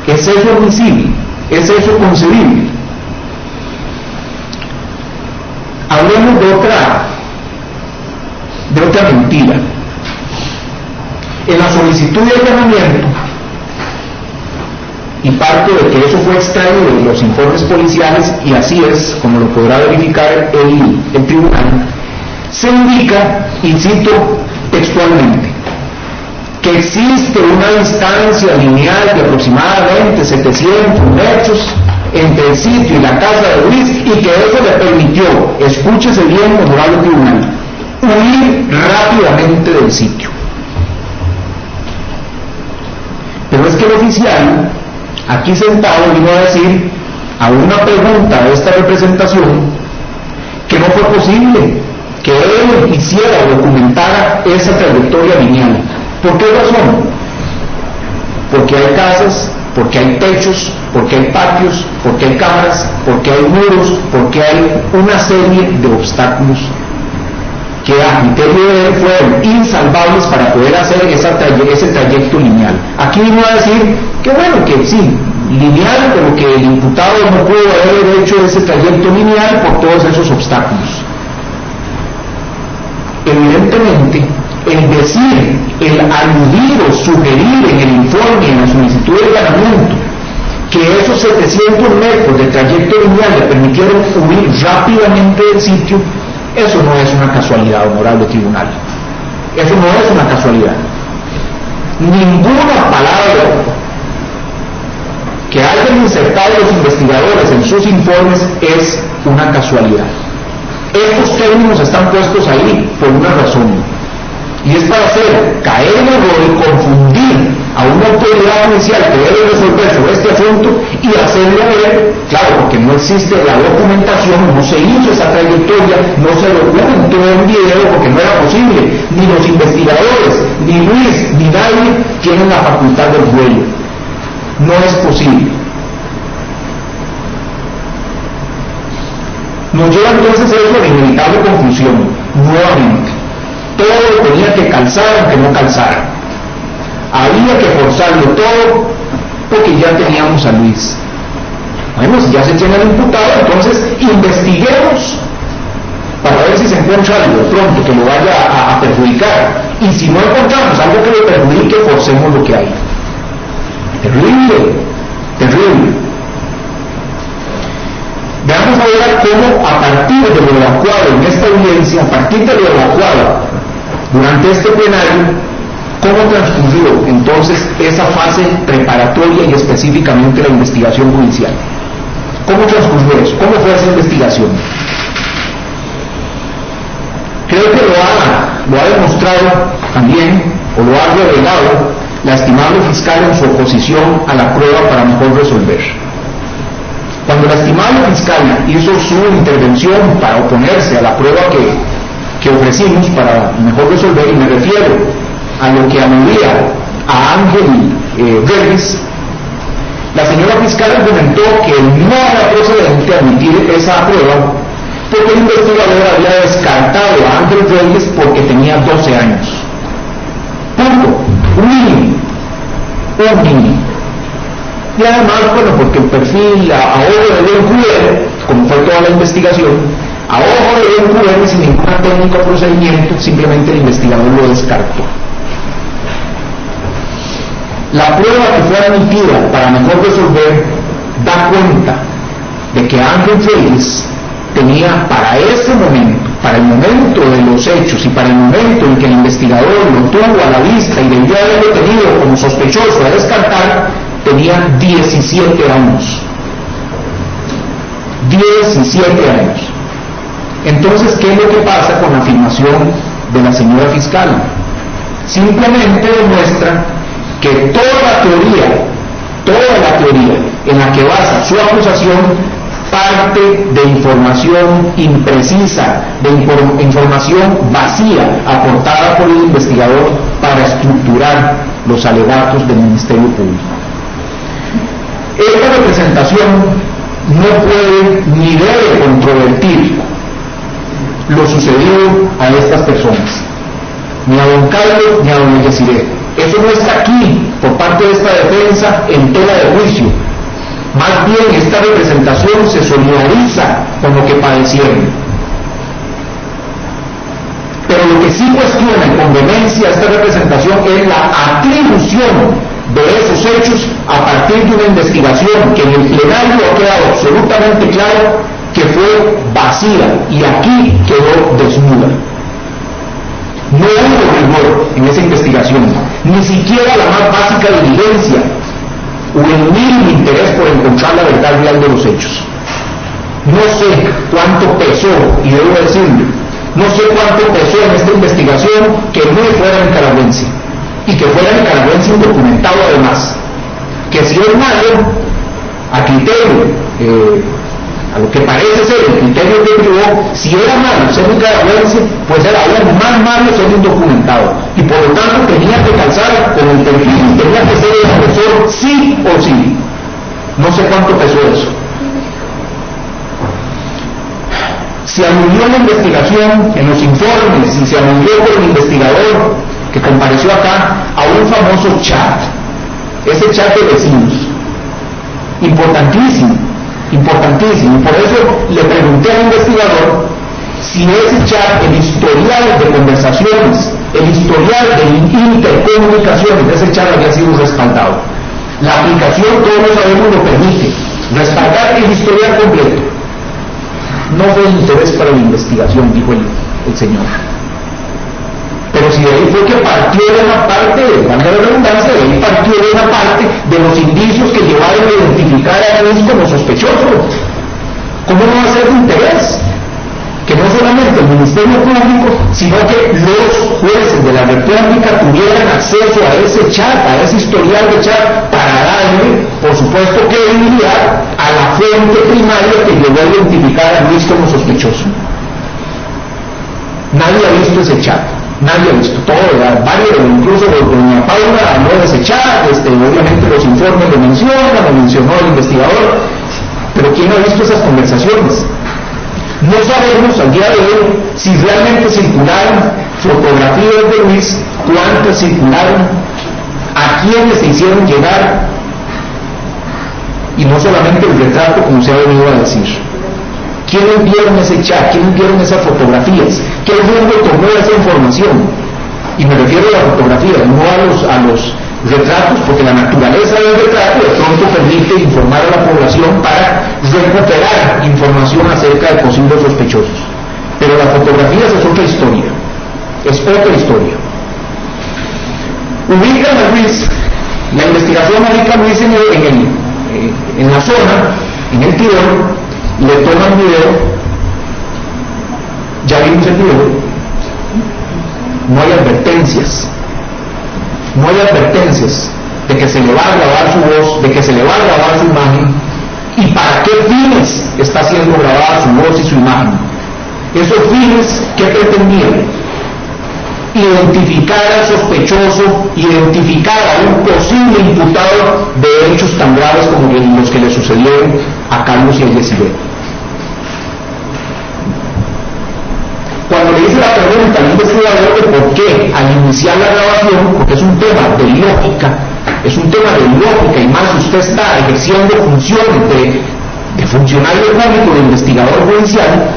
¿Es eso admisible? ¿Es eso concebible? Hablemos de otra mentira. En la solicitud de allanamiento, y parte de que eso fue extraído de los informes policiales, y así es, como lo podrá verificar el tribunal, se indica, y cito textualmente, que existe una distancia lineal de aproximadamente 700 metros entre el sitio y la casa de Luis, y que eso le permitió, escúchese bien, honorable tribunal, huir rápidamente del sitio. Pero es que el oficial, aquí sentado, vino a decir a una pregunta de esta representación que no fue posible que él hiciera o documentara esa trayectoria lineal. ¿Por qué razón? Porque hay casas, porque hay techos, porque hay patios, porque hay cámaras, porque hay muros, porque hay una serie de obstáculos que a criterio de él fueron insalvables para poder hacer ese trayecto lineal. Aquí vino a decir que bueno, que sí, lineal, pero que el imputado no pudo haber hecho ese trayecto lineal por todos esos obstáculos. Evidentemente, el decir, el aludir o sugerir en el informe, en la solicitud de allanamiento, que esos 700 metros de trayecto lineal le permitieron huir rápidamente del sitio, eso no es una casualidad, honorable tribunal. Eso no es una casualidad. Ninguna palabra que hayan insertado los investigadores en sus informes es una casualidad. Estos términos están puestos ahí por una razón, y es para hacer caer en error y confundir a una autoridad judicial que debe resolver sobre este asunto y hacerle ver claro, porque no existe la documentación, no se hizo esa trayectoria, no se documentó en video porque no era posible, ni los investigadores, ni Luis, ni nadie tienen la facultad del vuelo. No es posible. Nos lleva entonces eso a la inevitable conclusión, nuevamente. Todo tenía que calzar aunque no calzara. Había que forzarlo todo porque ya teníamos a Luis. Bueno, si ya se tiene el imputado, entonces investiguemos para ver si se encuentra algo de pronto que lo vaya a perjudicar. Y si no encontramos algo que lo perjudique, forcemos lo que hay. Terrible, terrible. Veamos ahora cómo a partir de lo evacuado en esta audiencia, a partir de lo evacuado durante este plenario, cómo transcurrió entonces esa fase preparatoria y específicamente la investigación judicial. ¿Cómo transcurrió eso? ¿Cómo fue esa investigación? Creo que lo ha demostrado también, o lo ha revelado, la estimable fiscal en su oposición a la prueba para mejor resolver. Cuando la estimable fiscal hizo su intervención para oponerse a la prueba que ofrecimos para mejor resolver, y me refiero a lo que aludía a Ángel Vélez, la señora fiscal argumentó que no era procedente admitir esa prueba porque el investigador había descartado a Ángel Vélez porque tenía 12 años. Punto. Un niño. Y además, bueno, porque el perfil a ojo de León Cubero, como fue toda la investigación, a ojo de León Cubero y sin ningún técnico procedimiento, simplemente el investigador lo descartó. La prueba que fue admitida para mejor resolver da cuenta de que Ángel Félix tenía para ese momento, para el momento de los hechos y para el momento en que el investigador lo tuvo a la vista y debió haberlo tenido como sospechoso a descartar, tenía 17 años. 17 años. Entonces, ¿qué es lo que pasa con la afirmación de la señora fiscal? Simplemente demuestra que toda la teoría en la que basa su acusación parte de información imprecisa, de información vacía aportada por el investigador para estructurar los alegatos del Ministerio Público. Esta representación no puede ni debe controvertir lo sucedido a estas personas, ni a don Carlos ni a don Yesiré. Eso no está aquí por parte de esta defensa en tela de juicio. Más bien, esta representación se solidariza con lo que padecieron. Pero lo que sí cuestiona con vehemencia esta representación es la atribución de esos hechos a partir de una investigación que en el plenario ha quedado absolutamente claro que fue vacía y aquí quedó desnuda. No hubo rigor en esa investigación, ni siquiera la más básica diligencia o el mínimo interés por encontrar la verdad real de los hechos. No sé cuánto pesó, y debo decirlo, no sé cuánto pesó en esta investigación que no fuera nicaragüense, y que fuera nicaragüense indocumentado además, que si es malo, a criterio, a lo que parece ser el criterio que privó, si era malo ser nicaragüense, pues era aún más malo ser indocumentado, y por lo tanto tenía que calzar con el perfil, tenía que ser el agresor sí o sí. No sé cuánto pesó eso. Se aludió en la investigación, en los informes, y se aludió por el investigador que compareció acá a un famoso chat, ese chat de vecinos, importantísimo. Por eso le pregunté al investigador si ese chat, el historial de conversaciones, el historial de intercomunicaciones de ese chat había sido respaldado. La aplicación, todos sabemos, lo permite, respaldar el historial completo. No fue de interés para la investigación, dijo el señor. Pero si de ahí fue que partió de una parte, valga la redundancia, de ahí partió de una parte de los indicios que llevaron a identificar a Luis como sospechoso. ¿Cómo no va a ser de interés? Que no solamente el Ministerio Público, sino que los jueces de la República tuvieran acceso a ese chat, a ese historial de chat, para darle, por supuesto, credibilidad a la fe fuente primaria que llegó a identificar a Luis como sospechoso. Nadie ha visto ese chat, nadie ha visto todo, varios, incluso doña Paula habló de ese chat, obviamente los informes lo mencionó el investigador, pero ¿quién ha visto esas conversaciones? No sabemos al día de hoy si realmente circularon fotografías de Luis, cuántas circularon, a quiénes se hicieron llegar, y no solamente el retrato como se ha venido a decir. ¿Quiénes vieron ese chat? ¿Quiénes vieron esas fotografías? ¿Qué mundo tomó esa información? Y me refiero a las fotografías, no a los retratos, porque la naturaleza del retrato de pronto permite informar a la población para recuperar información acerca de posibles sospechosos. Pero las fotografías es otra historia, Ubican a Luis, la investigación ubica a Luis en la zona, en el Tirol, le toman video, ya vimos el video, no hay advertencias de que se le va a grabar su voz, de que se le va a grabar su imagen, y para qué fines está siendo grabada su voz y su imagen. Esos fines, ¿qué pretendían? Identificar al sospechoso, identificar a un posible imputado de hechos tan graves como los que le sucedieron a Carlos y a Yesibel. Cuando le hice la pregunta al investigador de por qué al iniciar la grabación, porque es un tema de lógica, y más si usted está ejerciendo funciones de funcionario público, de investigador judicial,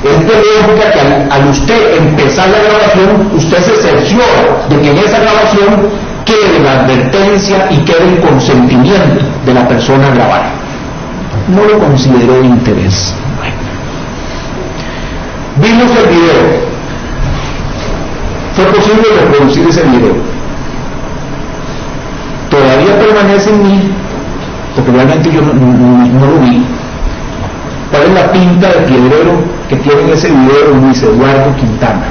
es de lógica que al usted empezar la grabación, usted se cerciora de que en esa grabación quede la advertencia y quede el consentimiento de la persona grabada. No lo consideró de interés. Vimos el video. Fue posible reproducir ese video. Todavía permanece en mí, porque realmente yo no lo vi. ¿Cuál es la pinta de piedrero que tiene en ese video Luis Eduardo Quintana?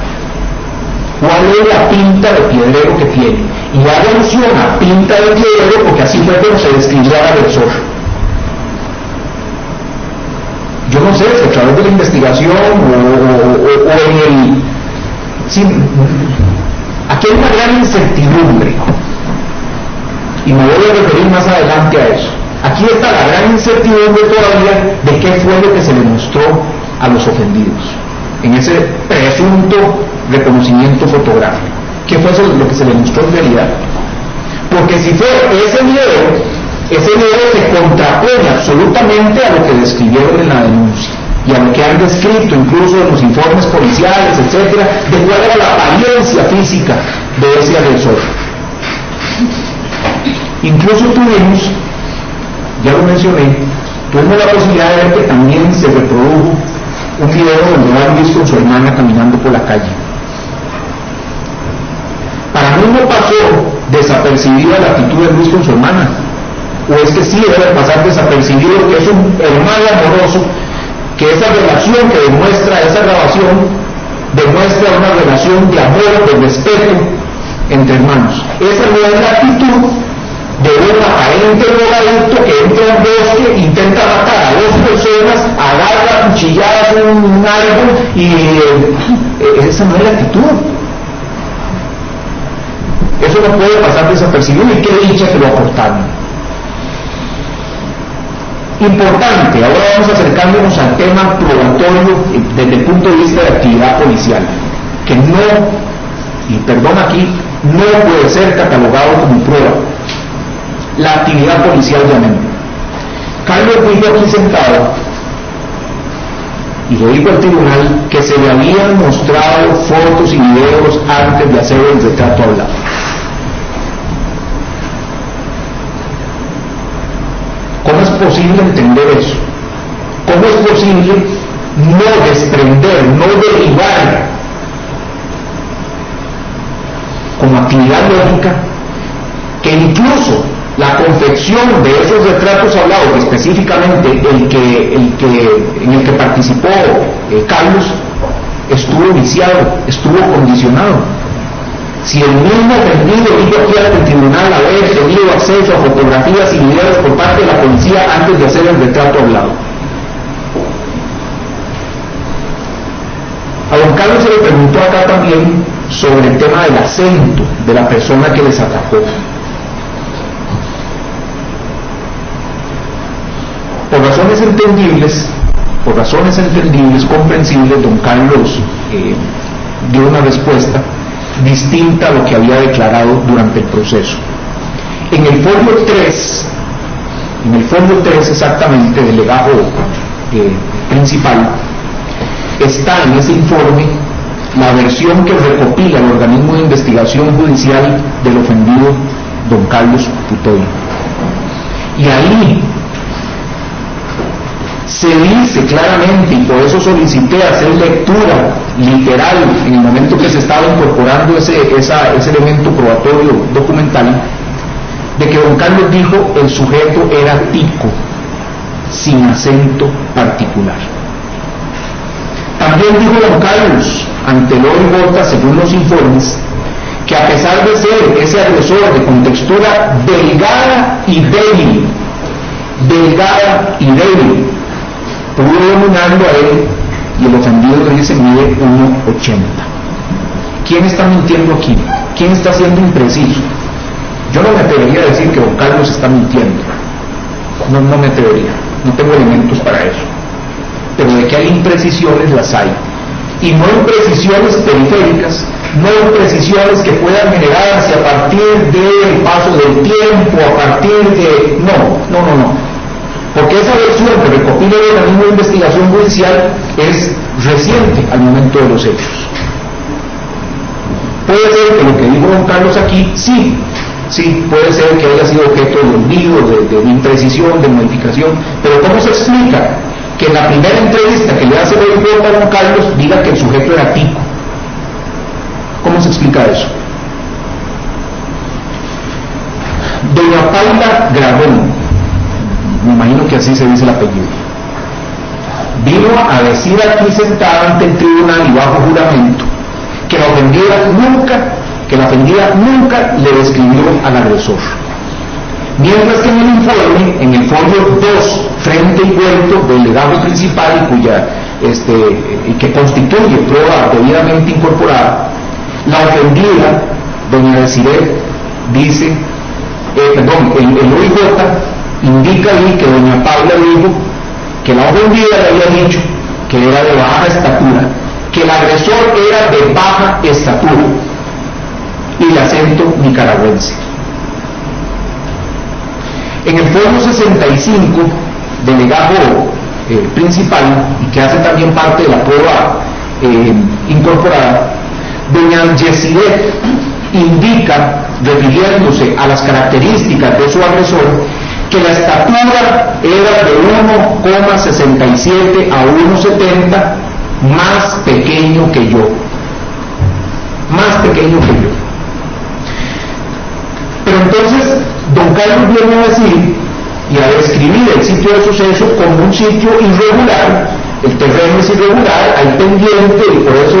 ¿Cuál es la pinta de piedrero que tiene? Y hago alusión a pinta de piedrero porque así fue como se describió al agresor. Yo no sé si a través de la investigación o en el... Sí, aquí hay una gran incertidumbre, y me voy a referir más adelante a eso. Aquí está la gran incertidumbre todavía de qué fue lo que se le mostró a los ofendidos en ese presunto reconocimiento fotográfico. ¿Qué fue eso lo que se le mostró en realidad? Porque si fue ese video se contrapone absolutamente a lo que describieron en la denuncia y a lo que han descrito incluso en los informes policiales, etcétera, de cuál era la apariencia física de ese agresor. Incluso tuvimos, ya lo mencioné, tuvimos la posibilidad de ver que también se reprodujo un video donde va Luis con su hermana caminando por la calle. Para mí no pasó desapercibida la actitud de Luis con su hermana, o es que sí debe pasar desapercibido que es un hermano amoroso, que esa relación que demuestra esa grabación demuestra una relación de amor, de respeto entre hermanos. Esa no es la actitud de un aparente drogadicto que entra al bosque, intenta matar a dos personas, agarra cuchilladas en un árbol y esa no es la actitud. Eso no puede pasar desapercibido, y qué dicha que lo aportaron. Importante, ahora vamos acercándonos al tema probatorio desde el punto de vista de actividad policial, que no, y perdón aquí, no puede ser catalogado como prueba. La actividad policial de Amén. Carlos dijo aquí sentado, y lo dijo al tribunal, que se le habían mostrado fotos y videos antes de hacer el retrato hablado. ¿Cómo es posible entender eso? ¿Cómo es posible no desprender, no derivar como actividad lógica que incluso la confección de esos retratos hablados, específicamente en el que participó Carlos, estuvo viciado, estuvo condicionado? Si el mismo ofendido dijo aquí ante el tribunal haber tenido acceso a fotografías y videos por parte de la policía antes de hacer el retrato hablado, Carlos se le preguntó acá también sobre el tema del acento de la persona que les atacó. Por razones entendibles, comprensibles, don Carlos dio una respuesta distinta a lo que había declarado durante el proceso. En el folio 3 exactamente del legajo principal, está en ese informe la versión que recopila el organismo de investigación judicial del ofendido don Carlos Putoy. Y ahí se dice claramente, y por eso solicité hacer lectura literal en el momento que se estaba incorporando ese elemento probatorio documental, de que don Carlos dijo el sujeto era tico, sin acento particular. También dijo don Carlos ante el OIJ, según los informes, que a pesar de ser ese agresor de contextura delgada y débil, pudo dominando a él, y el ofendido le dice mide 1,80. ¿Quién está mintiendo aquí? ¿Quién está siendo impreciso? Yo no me atrevería a decir que don Carlos está mintiendo. No me atrevería. No tengo elementos para eso. Pero de que hay imprecisiones, las hay. Y no imprecisiones periféricas, no imprecisiones que puedan generarse a partir del paso del tiempo, a partir de... No. Porque esa versión que recopila el organismo de investigación judicial es reciente al momento de los hechos. Puede ser que lo que dijo don Carlos aquí, sí, puede ser que haya sido objeto de olvido, de imprecisión, de modificación, pero ¿cómo se explica que en la primera entrevista que le hace el OIJ a don Carlos diga que el sujeto era tico? ¿Cómo se explica eso? Doña Paula Grabón, me imagino que así se dice el apellido, vino a decir aquí sentada ante el tribunal y bajo juramento que la ofendida nunca le describió al agresor. Mientras que en el informe, en el folio 2, frente y vuelto del legajo principal, y que constituye prueba debidamente incorporada, la ofendida, doña Desiree, dice, el OIJ indica ahí que doña Paula dijo que la ofendida le había dicho que era de baja estatura, que el agresor era de baja estatura y de acento nicaragüense. En el folio 65 del legajo principal, y que hace también parte de la prueba incorporada, doña Yesidet indica, refiriéndose a las características de su agresor, que la estatura era de 1,67 a 1,70, más pequeño que yo. Pero entonces don Carlos viene a decir y a describir el sitio de suceso como un sitio irregular. El terreno es irregular, hay pendiente, y por eso,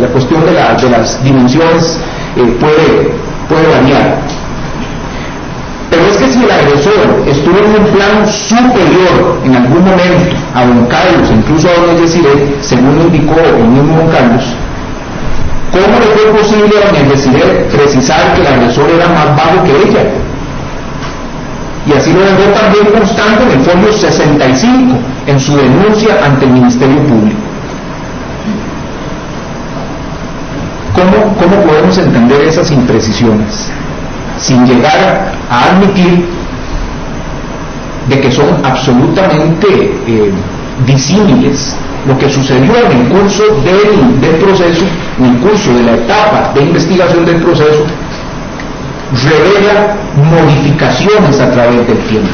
la cuestión de las dimensiones puede variar. Pero es que si el agresor estuvo en un plano superior en algún momento a don Carlos, incluso a doña Desiree, según indicó el mismo don Carlos, ¿cómo le fue posible a doña Desiree precisar que el agresor era más bajo que ella? Y así lo dejó también constante en el folio 65, en su denuncia ante el Ministerio Público. ¿Cómo podemos entender esas imprecisiones sin llegar a admitir de que son absolutamente disímiles? Lo que sucedió en el curso del proceso, en el curso de la etapa de investigación del proceso, revela modificaciones a través del tiempo,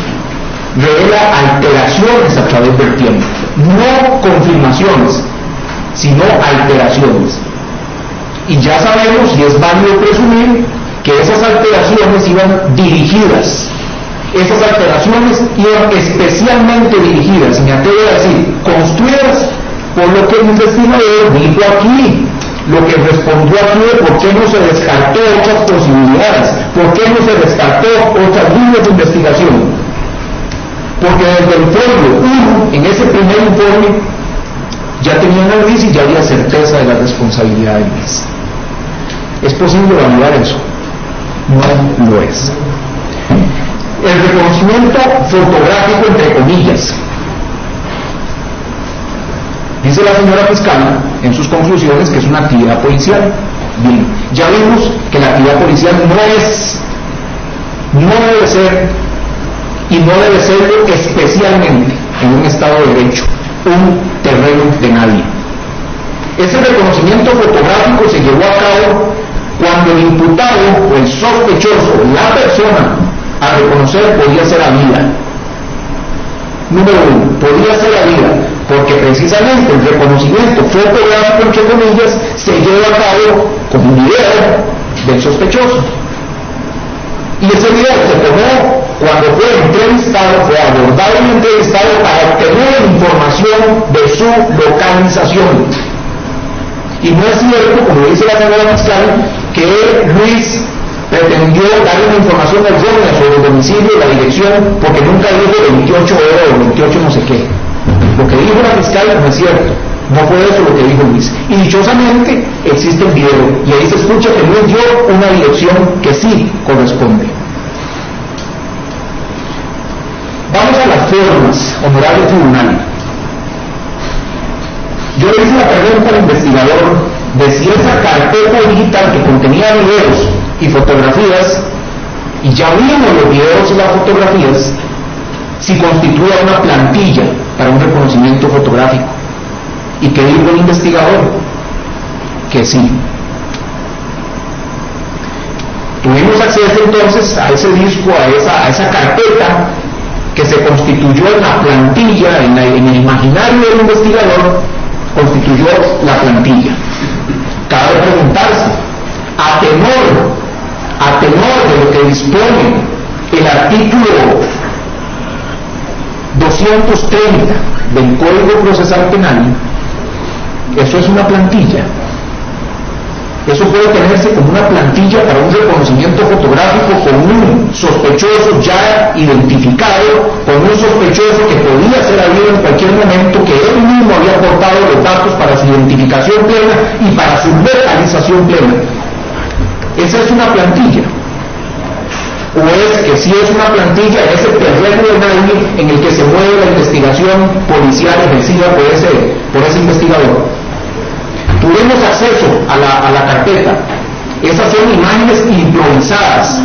revela alteraciones a través del tiempo, no confirmaciones, sino alteraciones. Y ya sabemos, y es válido presumir, que esas alteraciones iban dirigidas. Esas alteraciones iban especialmente dirigidas, y me atrevo a decir, construidas por lo que el investigador dijo aquí, lo que respondió aquí de por qué no se descartó otras posibilidades, por qué no se descartó otras líneas de investigación. Porque desde el folio 1, en ese primer informe, ya tenían análisis y ya había certeza de la responsabilidad de Luis. ¿Es posible validar eso? No lo es. El reconocimiento fotográfico, entre comillas. Dice la señora fiscal en sus conclusiones que es una actividad policial. Bien, ya vimos que la actividad policial no debe ser, y no debe serlo especialmente en un Estado de Derecho, un terreno de nadie. Ese reconocimiento fotográfico se llevó a cabo cuando el imputado o el sospechoso, la persona a reconocer, podía ser Ávila. Número uno, podía ser Ávila, porque precisamente el reconocimiento fotográfico, entre comillas, se lleva a cabo con un video del sospechoso. Y ese video se tomó cuando fue entrevistado, fue abordado y entrevistado para obtener información de su localización. Y no es cierto, como dice la señora fiscal, que Luis pretendió darle una información errónea sobre el domicilio y la dirección, porque nunca dijo 28 horas o 28 no sé qué. Lo que dijo la fiscal no es cierto, no fue eso lo que dijo Luis. Y dichosamente existe un video, y ahí se escucha que Luis dio una dirección que sí corresponde. Vamos a las formas, honorable tribunal. Yo le hice la pregunta al investigador de si esa carpeta digital que contenía videos y fotografías, y ya vimos los videos y las fotografías, si constituía una plantilla para un reconocimiento fotográfico. ¿Y qué dijo el investigador? Que sí. Tuvimos acceso entonces a ese disco, a esa carpeta que se constituyó en la plantilla, en el imaginario del investigador, constituyó la plantilla. Cabe preguntarse, a tenor de lo que dispone el artículo 230 del Código Procesal Penal, eso es una plantilla. Eso puede tenerse como una plantilla para un reconocimiento fotográfico con un sospechoso ya identificado, con un sospechoso que podía ser habido en cualquier momento, que él mismo había aportado los datos para su identificación plena y para su localización plena. Esa es una plantilla. O es que sí es una plantilla, es el terreno de nadie en el que se mueve la investigación policial ejercida por ese investigador. Tuvimos acceso a la carpeta. Esas son imágenes improvisadas.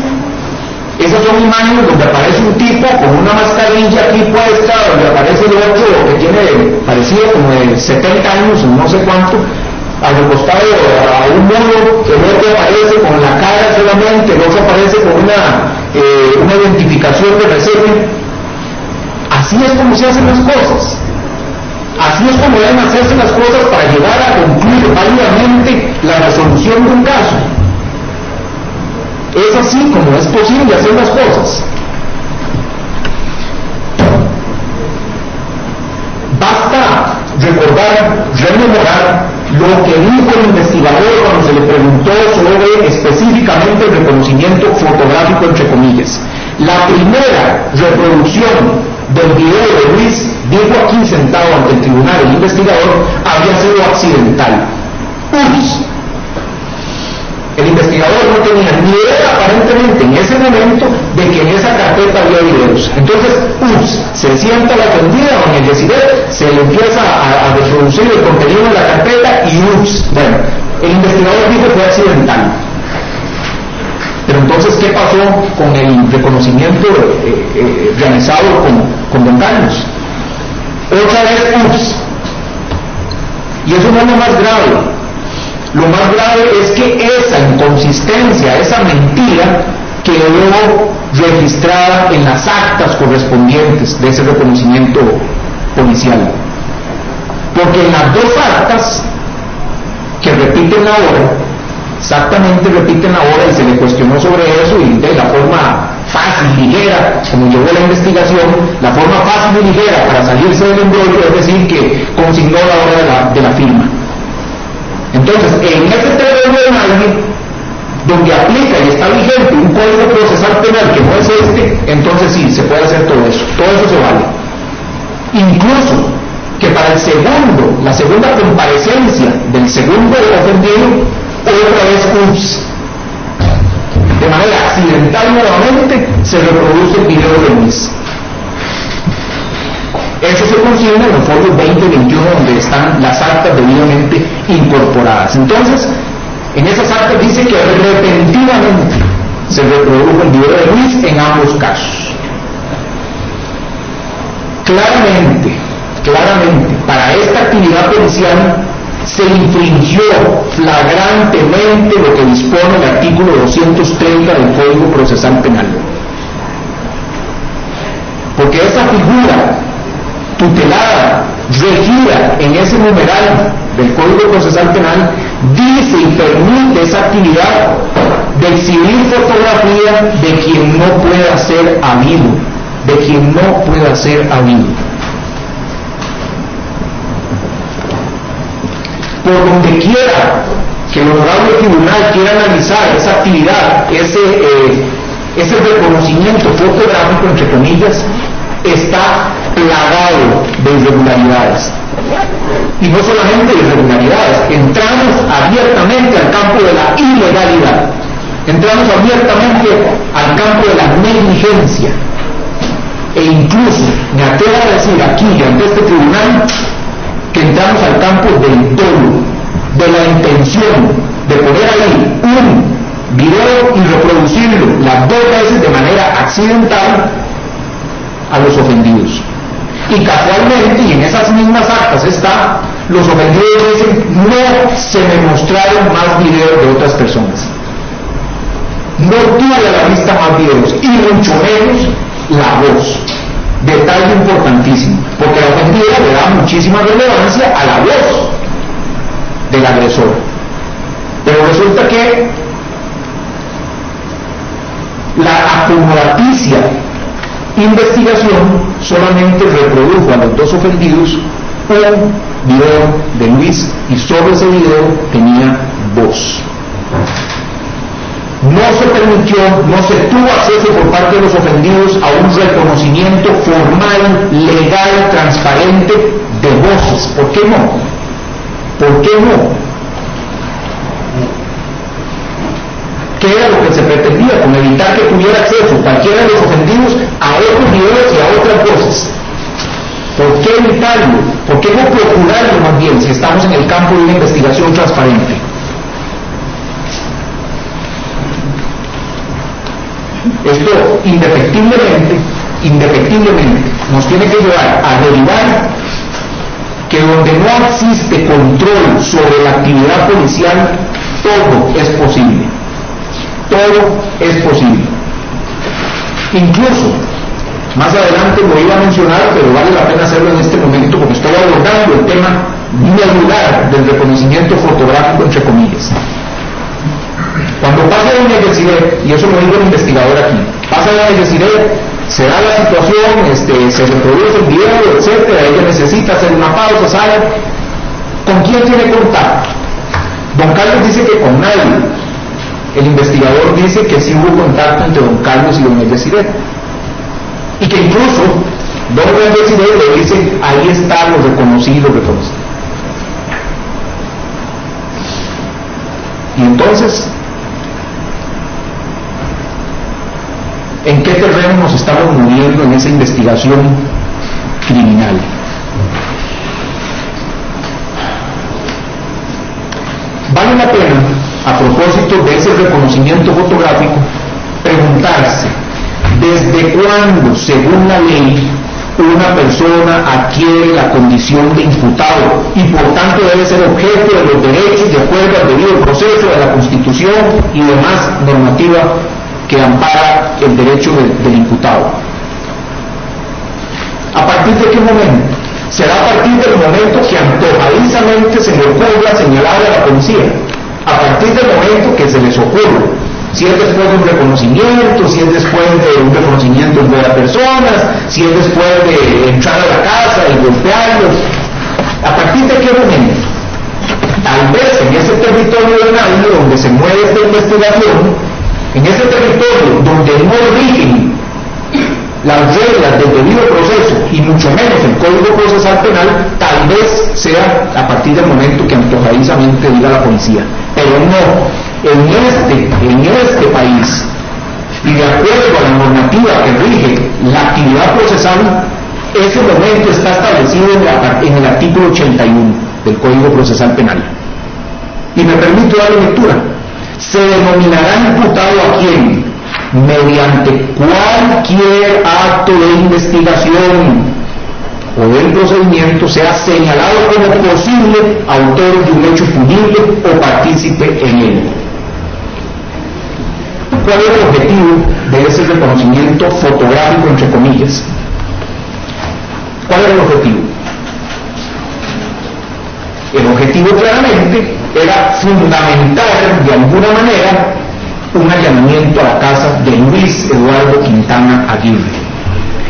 Esas son imágenes donde aparece un tipo con una mascarilla aquí puesta, donde aparece el otro que tiene parecido como de 70 años, no sé cuánto, al costado a un muro, el otro aparece con la cara solamente, el otro aparece con una identificación de reserva. Así es como se hacen las cosas. Así es como deben hacerse las cosas para llegar a concluir válidamente la resolución de un caso. Es así como es posible hacer las cosas. Basta rememorar lo que dijo el investigador cuando se le preguntó sobre específicamente el reconocimiento fotográfico, entre comillas. La primera reproducción del video de Luis, dijo aquí sentado ante el tribunal el investigador, había sido accidental. Ups. El investigador no tenía ni idea aparentemente en ese momento de que en esa carpeta había videos. Entonces, se sienta la atendida con el Yesibel, se le empieza a reproducir el contenido de la carpeta y bueno, el investigador dijo que fue accidental. Pero entonces, ¿qué pasó con el reconocimiento realizado con Don Carlos? Otra vez, y eso no es lo más grave. Lo más grave es que esa inconsistencia, esa mentira, quedó registrada en las actas correspondientes de ese reconocimiento policial. Porque en las dos actas que repiten ahora, exactamente repiten ahora, y se le cuestionó sobre eso, y de la forma fácil, ligera, como llevó la investigación, la forma fácil y ligera para salirse del embrollo, es decir, que consignó la hora de la firma. Entonces, en ese terreno de nadie, donde aplica y está vigente un código procesal penal que no es entonces sí, se puede hacer todo eso se vale. Incluso que para el la segunda comparecencia del segundo ofendido, otra vez ups. De manera accidental nuevamente se reproduce el video de Luis. Eso se consigna en los folios 20 y 21 donde están las actas debidamente incorporadas. Entonces, en esas actas dice que repentinamente se reprodujo el video de Luis en ambos casos. Claramente, para esta actividad policial se infringió flagrantemente lo que dispone el artículo 230 del Código Procesal Penal. Porque esa figura tutelada, regida en ese numeral del Código Procesal Penal, dice y permite esa actividad de exhibir fotografía de quien no pueda ser habido, Por donde quiera que el honorable tribunal quiera analizar esa actividad, ese reconocimiento fotográfico, entre comillas, está plagado de irregularidades. Y no solamente de irregularidades, entramos abiertamente al campo de la ilegalidad, entramos abiertamente al campo de la negligencia, e incluso me atrevo a decir aquí ante este tribunal que entramos al campo del dolo, de la intención de poner ahí un video y reproducirlo las dos veces de manera accidental a los ofendidos. Y casualmente, y en esas mismas actas está, los ofendidos dicen: no se me mostraron más videos de otras personas, no tuve a la vista más videos, y mucho menos la voz. Detalle importantísimo, porque la ofendida le da muchísima relevancia a la voz del agresor. Pero resulta que la acomodaticia investigación solamente reprodujo a los dos ofendidos un video de Luis, y sobre ese video tenía voz. No se permitió, no se tuvo acceso por parte de los ofendidos a un reconocimiento formal, legal, transparente de voces. ¿Por qué no? ¿Qué era lo que se pretendía con evitar que tuviera acceso cualquiera de los ofendidos a otros videos y a otras voces? ¿Por qué evitarlo? ¿Por qué no procurarlo más bien si estamos en el campo de una investigación transparente? Esto indefectiblemente nos tiene que llevar a derivar que donde no existe control sobre la actividad policial, todo es posible. Incluso, más adelante lo iba a mencionar, pero vale la pena hacerlo en este momento porque estoy abordando el tema medular del reconocimiento fotográfico, entre comillas. Cuando pasa la necesidad, y eso lo digo el investigador aquí, pasa la necesidad, se da la situación, se reproduce el video, etcétera, ella necesita hacer una pausa, sale. ¿Con quién tiene contacto? Don Carlos dice que con nadie. El investigador dice que sí hubo contacto entre don Carlos y doña Yesiré, y que incluso doña Yesiré le dice: ahí está, lo reconocí. Y entonces, ¿en qué terreno nos estamos moviendo en esa investigación criminal? Vale la pena, a propósito de ese reconocimiento fotográfico, preguntarse: ¿desde cuándo, según la ley, una persona adquiere la condición de imputado y por tanto debe ser objeto de los derechos de acuerdo al debido proceso de la Constitución y demás normativa que ampara el derecho del imputado? ¿A partir de qué momento? Será a partir del momento que antojadizamente se le ocurra señalar a la policía, a partir del momento que se les ocurra, si es después de un reconocimiento, si es después de un reconocimiento en buenas personas, si es después de entrar a la casa y golpearlos. ¿A partir de qué momento? Tal vez en ese territorio de nadie donde se mueve esta investigación, en ese territorio donde no rigen las reglas del debido proceso y mucho menos el Código Procesal Penal, tal tal vez sea a partir del momento que antojadizamente diga la policía, pero no, en este país, y de acuerdo a la normativa que rige la actividad procesal, ese momento está establecido en el artículo 81 del Código Procesal Penal. Y me permito darle lectura. Se denominará imputado a quien, mediante cualquier acto de investigación o del procedimiento, sea señalado como posible autor de un hecho punible o partícipe en él. ¿Cuál es el objetivo de ese reconocimiento fotográfico, entre comillas? ¿Cuál era el objetivo? El objetivo claramente era fundamentar de alguna manera un allanamiento a la casa de Luis Eduardo Quintana Aguirre.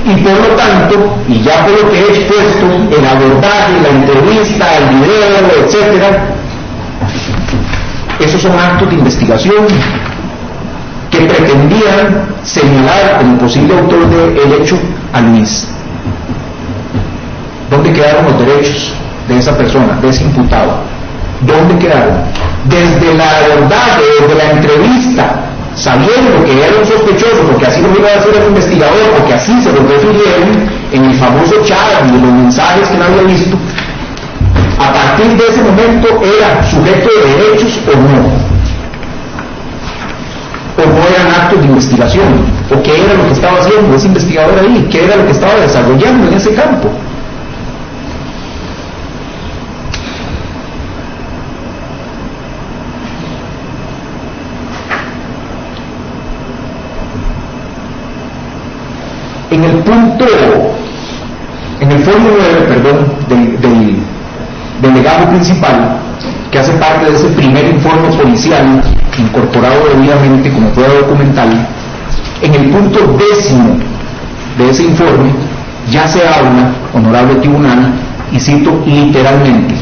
Y por lo tanto, y ya por lo que he expuesto, el abordaje, la entrevista, el video, etc., esos son actos de investigación que pretendían señalar como posible autor del hecho a Luis. ¿Dónde quedaron los derechos de esa persona, de ese imputado? ¿Dónde quedaron? Desde el abordaje, desde la entrevista, sabiendo que era un sospechoso, porque así lo iba a hacer el investigador, porque así se lo refirieron en el famoso chat y en los mensajes que no había visto, a partir de ese momento era sujeto de derechos o no eran actos de investigación, o qué era lo que estaba haciendo ese investigador ahí, qué era lo que estaba desarrollando en ese campo. En el folio 9, del legado principal, que hace parte de ese primer informe policial incorporado debidamente como prueba documental, en el punto 10 de ese informe ya se habla, honorable tribunal, y cito literalmente: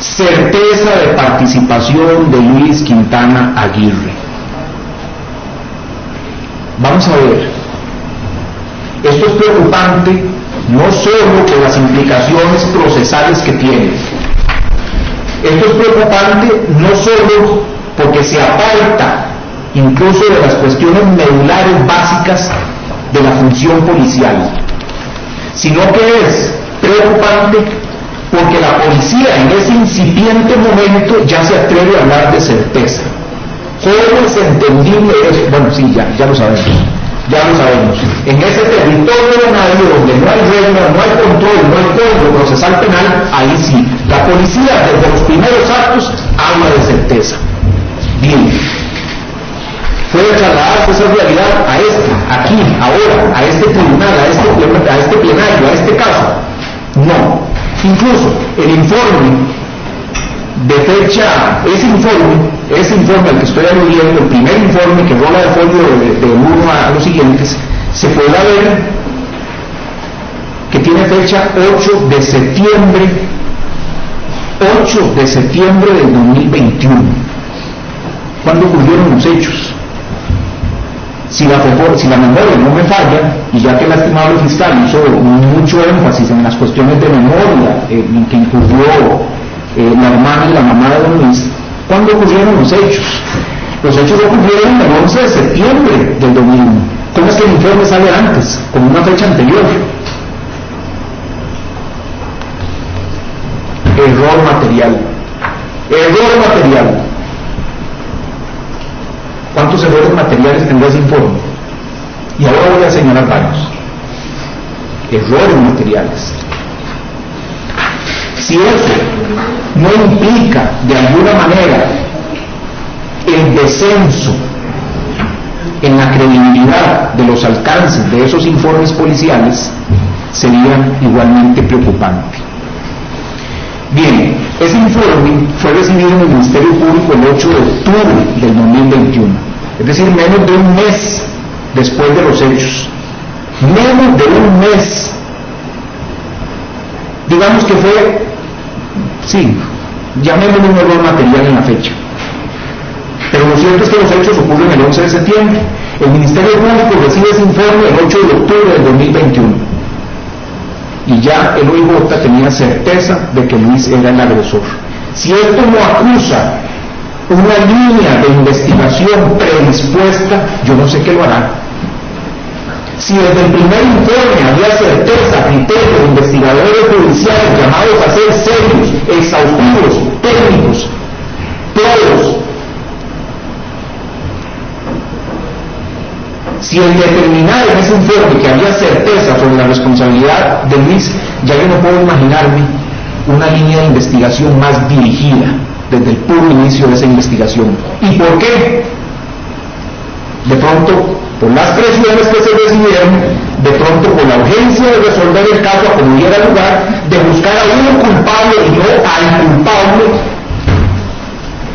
certeza de participación de Luis Quintana Aguirre. Vamos a ver. Esto es preocupante no solo por las implicaciones procesales que tiene. Esto es preocupante no solo porque se aparta incluso de las cuestiones medulares básicas de la función policial, sino que es preocupante porque la policía en ese incipiente momento ya se atreve a hablar de certeza. ¿Cómo es entendible eso? Bueno, sí, ya lo sabemos. Ya lo sabemos. En ese territorio donde no hay regla, no hay control, no hay código procesal penal, ahí sí, la policía desde los primeros actos habla de certeza. Bien, puede trasladarse esa realidad aquí, ahora, a este tribunal, a este plenario, a este caso. No. Incluso el informe de fecha, ese informe al que estoy aludiendo, el primer informe que rola de folio de uno a los siguientes, se podrá ver que tiene fecha 8 de septiembre del 2021. ¿Cuándo ocurrieron los hechos? Si la memoria no me falla, y ya que el estimable fiscal hizo mucho énfasis en las cuestiones de memoria, en que incurrió la hermana y la mamá de don Luis, ¿cuándo ocurrieron los hechos? Los hechos ocurrieron el 11 de septiembre del 2001. ¿Cómo es que el informe sale antes, con una fecha anterior? Error material. ¿Cuántos errores materiales tendrá ese informe? Y ahora voy a señalar varios. Errores materiales. Si eso no implica de alguna manera el descenso en la credibilidad de los alcances de esos informes policiales, sería igualmente preocupante. Bien, ese informe fue recibido en el Ministerio Público el 8 de octubre del 2021, es decir, menos de un mes después de los hechos. Menos de un mes. Digamos que fue, sí, llamémosle un error material en la fecha. Pero lo cierto es que los hechos ocurren el 11 de septiembre. El Ministerio Público recibe ese informe el 8 de octubre del 2021. y ya el OIJ tenía certeza de que Luis era el agresor. Si esto no acusa una línea de investigación predispuesta, yo no sé qué lo hará. Si desde el primer informe había certeza, criterio de investigadores judiciales llamados a ser serios, exhaustivos, técnicos, todos, si el determinar en ese informe que había certeza sobre la responsabilidad de Luis, ya yo no puedo imaginarme una línea de investigación más dirigida desde el puro inicio de esa investigación. ¿Y por qué? De pronto, por las presiones que se recibieron, de pronto por la urgencia de resolver el caso a como diera lugar, de buscar a uno culpable y no al culpable,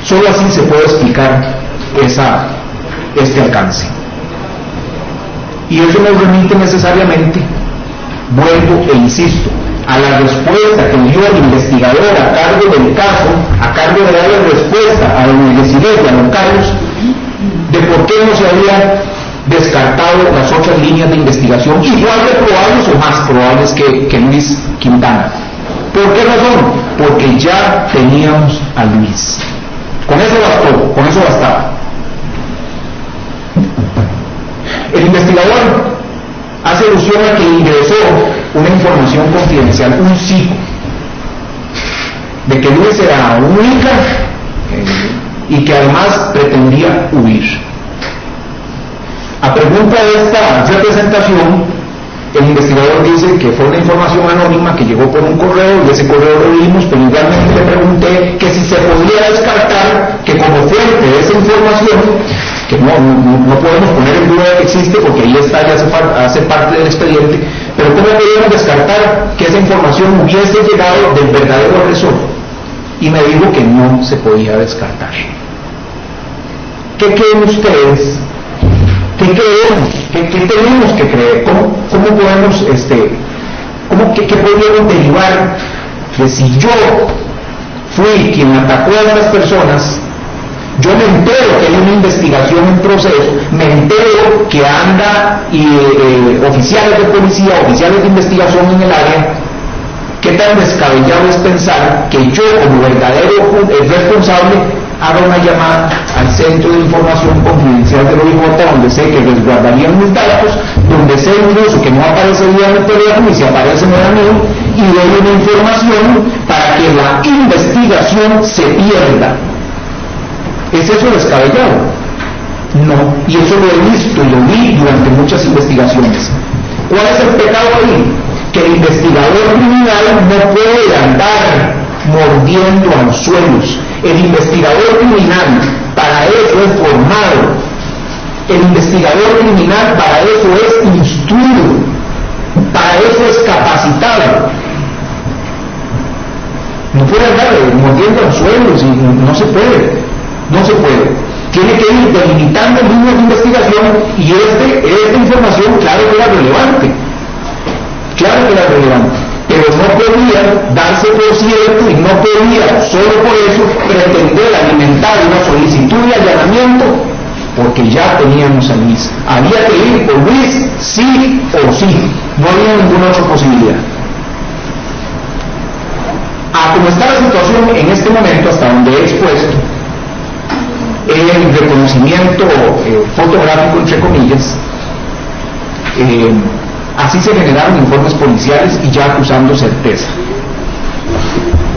solo así se puede explicar este alcance. Y eso nos remite necesariamente, vuelvo e insisto, a la respuesta que dio el investigador a cargo del caso, a cargo de darle respuesta a don Eliezer y a don Carlos, de por qué no se habían descartado las otras líneas de investigación, igual de probables o más probables que Luis Quintana. ¿Por qué razón? Porque ya teníamos a Luis. Con eso bastó, con eso bastaba. El investigador hace alusión a que ingresó una información confidencial, un psico, de que Luis era única y que además pretendía huir. A pregunta de esta representación, el investigador dice que fue una información anónima que llegó por un correo y ese correo lo vimos, pero igualmente le pregunté que si se podía descartar que como fuente de esa información, que no podemos poner en duda que existe porque ahí está, ya hace parte del expediente, pero ¿cómo podemos descartar que esa información hubiese llegado del verdadero agresor? Y me dijo que no se podía descartar. ¿Qué creen ustedes? ¿Qué creemos? ¿Qué tenemos que creer? ¿Cómo podemos, qué podríamos derivar de si yo fui quien atacó a estas personas? Yo me entero que hay una investigación en proceso, me entero que anda oficiales de policía, oficiales de investigación en el área. ¿Qué tan descabellado es pensar que yo, como verdadero responsable, haga una llamada al Centro de Información Confidencial del OIJ, donde sé que resguardarían mis datos, donde sé incluso que no aparecería en el teléfono y si aparece me da miedo, y doy una información para que la investigación se pierda? ¿Es eso descabellado? No, y eso lo he visto y lo vi durante muchas investigaciones. ¿Cuál es el pecado ahí? Que el investigador criminal no puede andar mordiendo anzuelos. El investigador criminal para eso es formado. El investigador criminal para eso es instruido. Para eso es capacitado. No puede andar mordiendo anzuelos y no se puede. No se puede. Tiene que ir delimitando líneas de investigación y esta información, claro que era relevante. Claro que era relevante. Pero no podía darse por cierto y no podía, solo por eso, pretender alimentar una solicitud de allanamiento, porque ya teníamos a Luis. Había que ir por Luis, sí o sí. No había ninguna otra posibilidad. A como está la situación en este momento, hasta donde he expuesto, el reconocimiento fotográfico, entre comillas, así se generaron informes policiales y ya acusando certeza.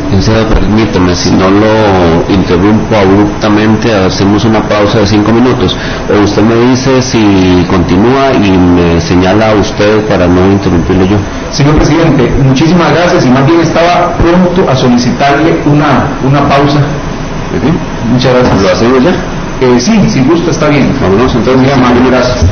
Licenciado, permítame, si no lo interrumpo abruptamente, hacemos una pausa de 5 minutos. O usted me dice si continúa y me señala a usted para no interrumpirlo yo. Señor presidente, muchísimas gracias y más bien estaba pronto a solicitarle una pausa. ¿Sí? Muchas gracias. ¿Lo hacemos ya? Sí, si gusta está bien. Vámonos entonces. Muy amable, gracias.